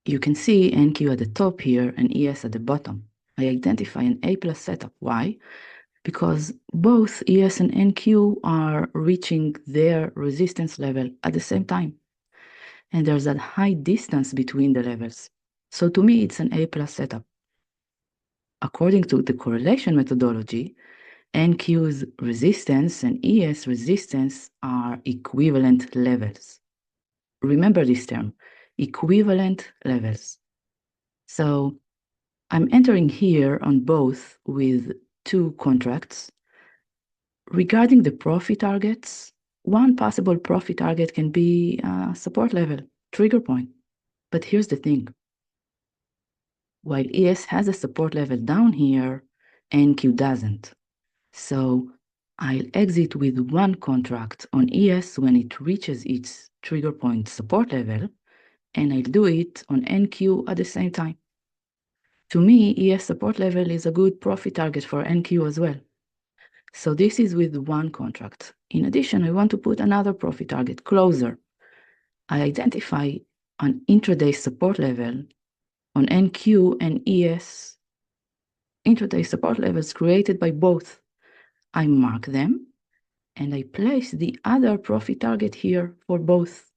You can see NQ at the top here and ES at the bottom. I identify an A+ setup. Why? Because both ES and NQ are reaching their resistance level at the same time. And there's a high distance between the levels. So to me, it's an A+ setup. According to the correlation methodology, NQ's resistance and ES resistance are equivalent levels. Remember this term, equivalent levels. So I'm entering here on both with 2 contracts. Regarding the profit targets, one possible profit target can be a support level, trigger point. But here's the thing. While ES has a support level down here, NQ doesn't. So I'll exit with 1 contract on ES when it reaches its trigger point support level, and I'll do it on NQ at the same time. To me, ES support level is a good profit target for NQ as well. So this is with 1 contract. In addition, I want to put another profit target closer. I identify an intraday support level on NQ and ES, intraday support levels created by both. I mark them, and I place the other profit target here for both.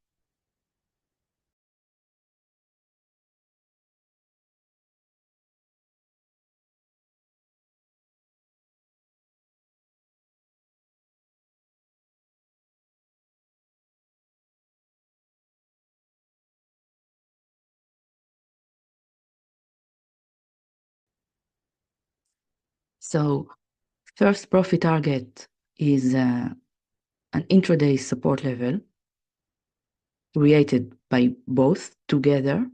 So first profit target is an intraday support level created by both together,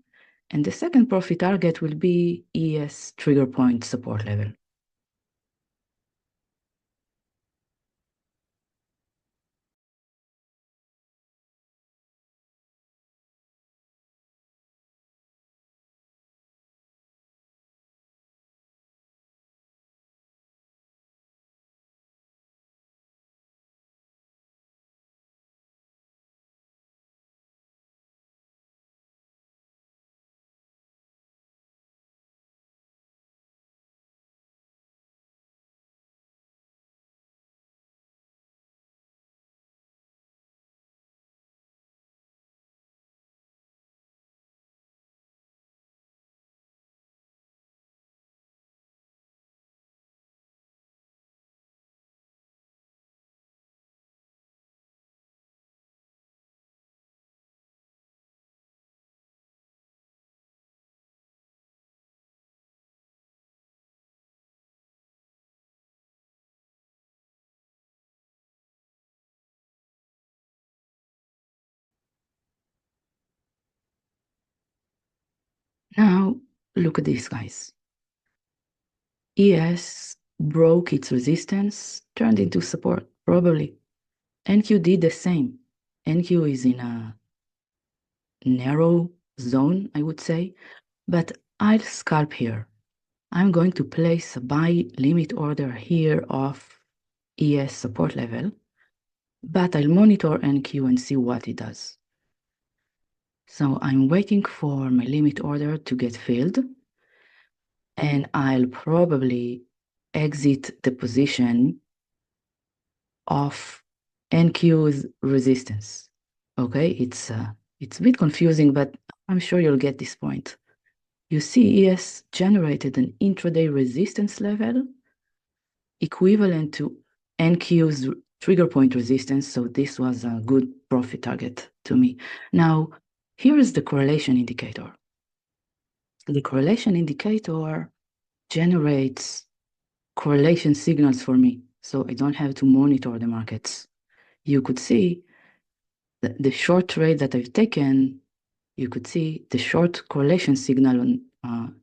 and the second profit target will be ES trigger point support level. Now, look at this, guys. ES broke its resistance, turned into support, probably. NQ did the same. NQ is in a narrow zone, I would say, but I'll scalp here. I'm going to place a buy limit order here of ES support level, but I'll monitor NQ and see what it does. So I'm waiting for my limit order to get filled, and I'll probably exit the position of NQ's resistance. Okay, it's a bit confusing, but I'm sure you'll get this point. You see ES generated an intraday resistance level equivalent to NQ's trigger point resistance, so this was a good profit target to me. Now, here is the correlation indicator. The correlation indicator generates correlation signals for me, so I don't have to monitor the markets. You could see the short trade that I've taken, you could see the short correlation signal on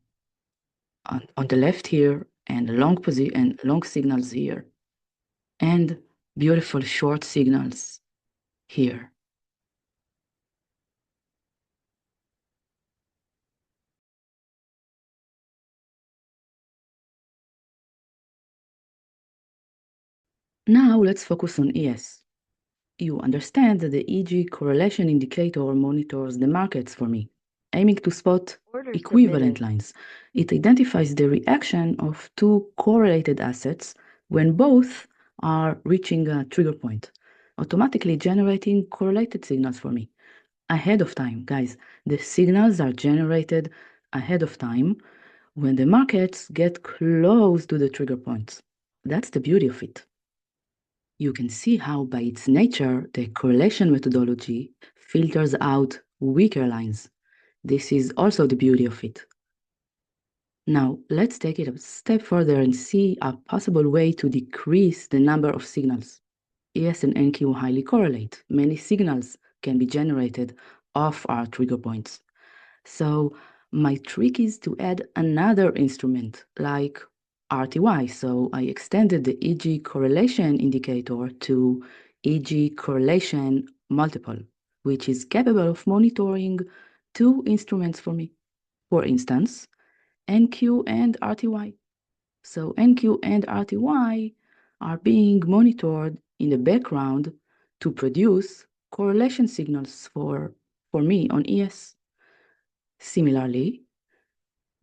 the left here, and long signals here, and beautiful short signals here. Now let's focus on ES. You understand that the EG correlation indicator monitors the markets for me, aiming to spot equivalent lines. It identifies the reaction of two correlated assets when both are reaching a trigger point, automatically generating correlated signals for me ahead of time. Guys, the signals are generated ahead of time when the markets get close to the trigger points. That's the beauty of it. You can see how, by its nature, the correlation methodology filters out weaker lines. This is also the beauty of it. Now, let's take it a step further and see a possible way to decrease the number of signals. ES and NQ highly correlate. Many signals can be generated off our trigger points. So my trick is to add another instrument like RTY. So I extended the EG correlation indicator to EG correlation multiple, which is capable of monitoring two instruments for me. For instance, NQ and RTY. So NQ and RTY are being monitored in the background to produce correlation signals for me on ES. Similarly,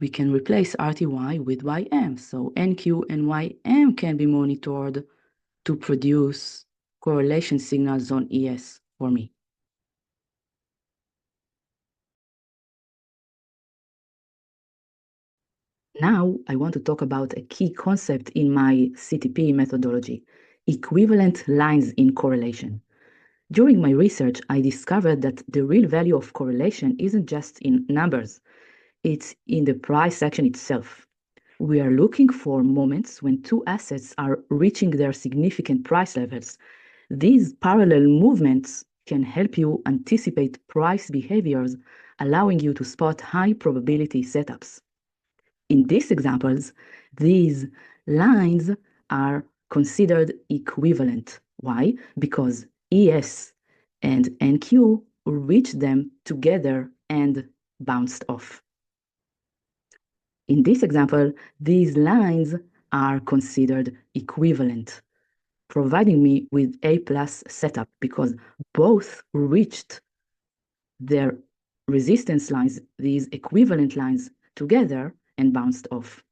we can replace RTY with YM, so NQ and YM can be monitored to produce correlation signals on ES for me. Now, I want to talk about a key concept in my CTP methodology, equivalent lines in correlation. During my research, I discovered that the real value of correlation isn't just in numbers, it's in the price action itself. We are looking for moments when two assets are reaching their significant price levels. These parallel movements can help you anticipate price behaviors, allowing you to spot high probability setups. In these examples, these lines are considered equivalent. Why? Because ES and NQ reached them together and bounced off. In this example, these lines are considered equivalent, providing me with A+ setup because both reached their resistance lines, these equivalent lines, together and bounced off.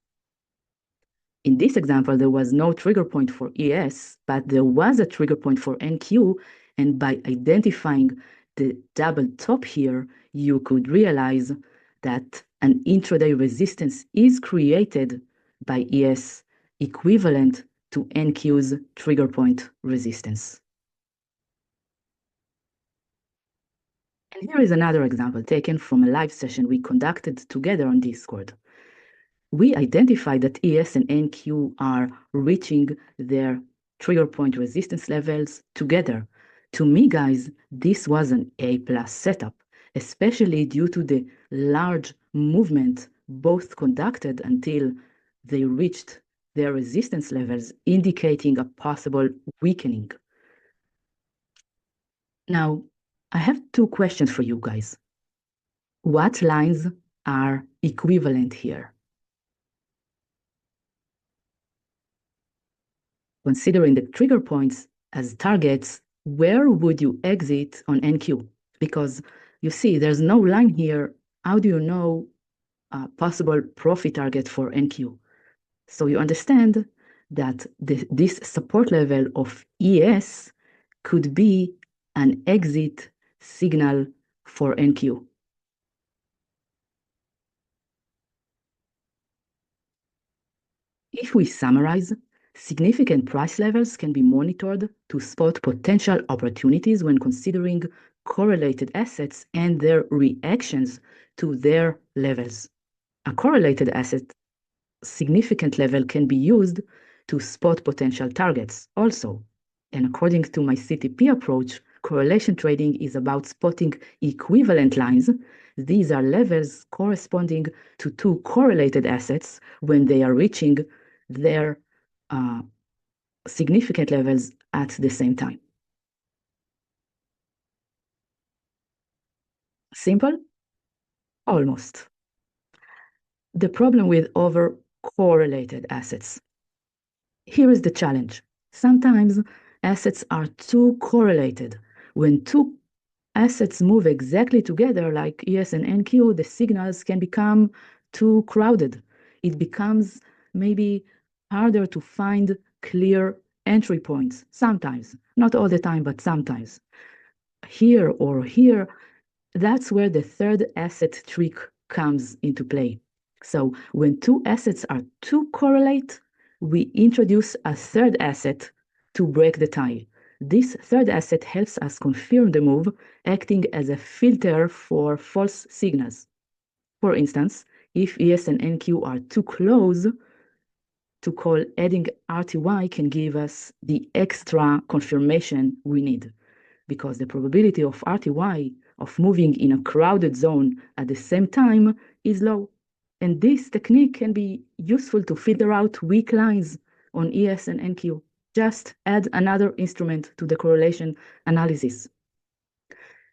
In this example, there was no trigger point for ES, but there was a trigger point for NQ, and by identifying the double top here, you could realize that an intraday resistance is created by ES equivalent to NQ's trigger point resistance. And here is another example taken from a live session we conducted together on Discord. We identified that ES and NQ are reaching their trigger point resistance levels together. To me, guys, this was an A+ setup, especially due to the large movement both conducted until they reached their resistance levels, indicating a possible weakening. Now, I have two questions for you guys. What lines are equivalent here? Considering the trigger points as targets, where would you exit on NQ? Because you see, there's no line here. How do you know a possible profit target for NQ? So you understand that this support level of ES could be an exit signal for NQ. If we summarize, significant price levels can be monitored to spot potential opportunities when considering correlated assets and their reactions to their levels. A correlated asset significant level can be used to spot potential targets also. And according to my CTP approach, correlation trading is about spotting equivalent lines. These are levels corresponding to two correlated assets when they are reaching their significant levels at the same time. Simple? Almost. The problem with over-correlated assets. Here is the challenge. Sometimes assets are too correlated. When two assets move exactly together, like ES and NQ, the signals can become too crowded. It becomes maybe harder to find clear entry points, sometimes. Not all the time, but sometimes. Here or here, that's where the third asset trick comes into play. So when two assets are too correlate, we introduce a third asset to break the tie. This third asset helps us confirm the move, acting as a filter for false signals. For instance, if ES and NQ are too close to call, adding RTY can give us the extra confirmation we need, because the probability of RTY of moving in a crowded zone at the same time is low. And this technique can be useful to filter out weak lines on ES and NQ. Just add another instrument to the correlation analysis.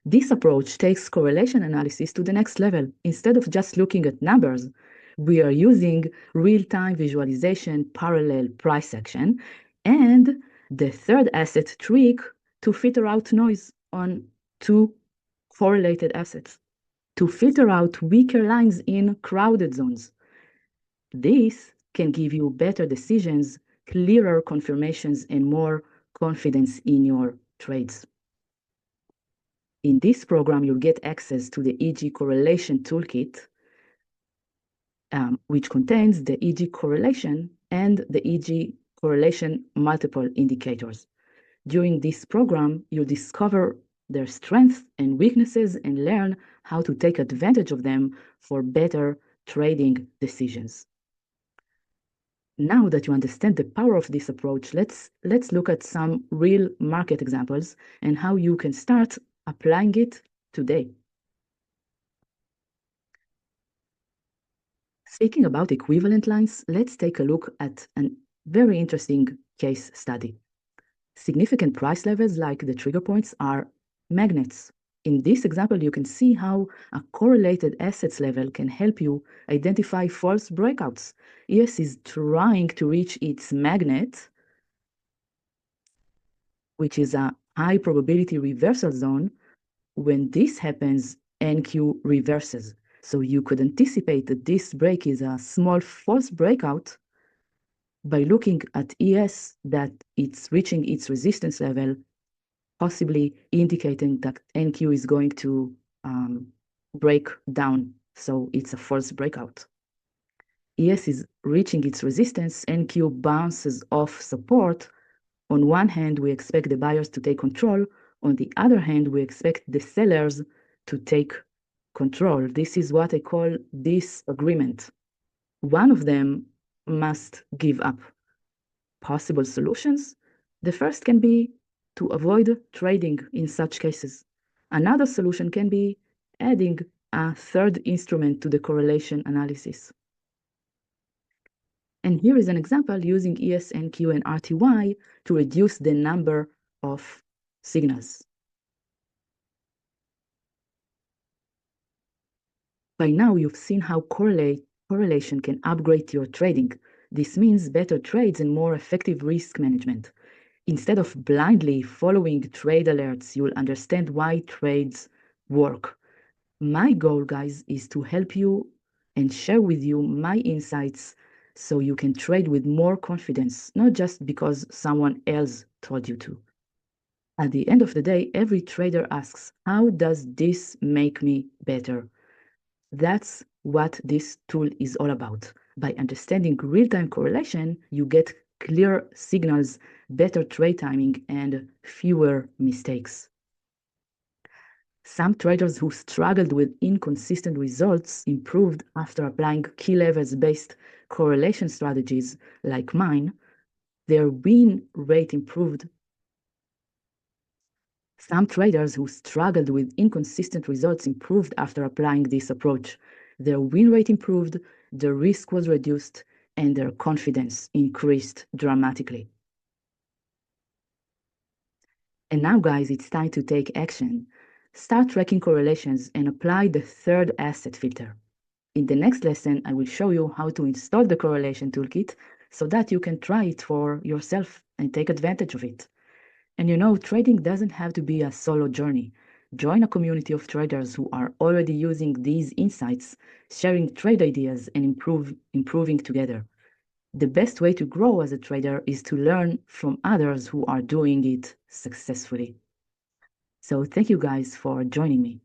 This approach takes correlation analysis to the next level. Instead of just looking at numbers, we are using real-time visualization parallel price action and the third asset trick to filter out noise on two correlated assets, to filter out weaker lines in crowded zones. This can give you better decisions, clearer confirmations, and more confidence in your trades. In this program, you'll get access to the EG correlation toolkit, which contains the EG correlation and the EG correlation multiple indicators. During this program, you'll discover their strengths and weaknesses and learn how to take advantage of them for better trading decisions. Now that you understand the power of this approach, let's look at some real market examples and how you can start applying it today. Speaking about equivalent lines, let's take a look at a very interesting case study. Significant price levels like the trigger points are magnets. In this example, you can see how a correlated assets level can help you identify false breakouts. ES is trying to reach its magnet, which is a high probability reversal zone. When this happens, NQ reverses. So you could anticipate that this break is a small false breakout by looking at ES that it's reaching its resistance level, possibly indicating that NQ is going to break down. So it's a false breakout. ES is reaching its resistance, NQ bounces off support. On one hand, we expect the buyers to take control. On the other hand, we expect the sellers to take control. This is what I call disagreement. One of them must give up. Possible solutions? The first can be to avoid trading in such cases. Another solution can be adding a third instrument to the correlation analysis. And here is an example using ES, NQ, and RTY to reduce the number of signals. By now, you've seen how correlation can upgrade your trading. This means better trades and more effective risk management. Instead of blindly following trade alerts, you'll understand why trades work. My goal, guys, is to help you and share with you my insights so you can trade with more confidence, not just because someone else told you to. At the end of the day, every trader asks, how does this make me better? That's what this tool is all about. By understanding real-time correlation, you get clear signals, better trade timing, and fewer mistakes. Some traders who struggled with inconsistent results improved after applying key levels-based correlation strategies like mine. Their win rate improved. Some traders who struggled with inconsistent results improved after applying this approach. Their win rate improved, their risk was reduced, and their confidence increased dramatically. And now, guys, it's time to take action. Start tracking correlations and apply the third asset filter. In the next lesson, I will show you how to install the correlation toolkit so that you can try it for yourself and take advantage of it. And you know, trading doesn't have to be a solo journey. Join a community of traders who are already using these insights, sharing trade ideas, and improving together. The best way to grow as a trader is to learn from others who are doing it successfully. So thank you guys for joining me.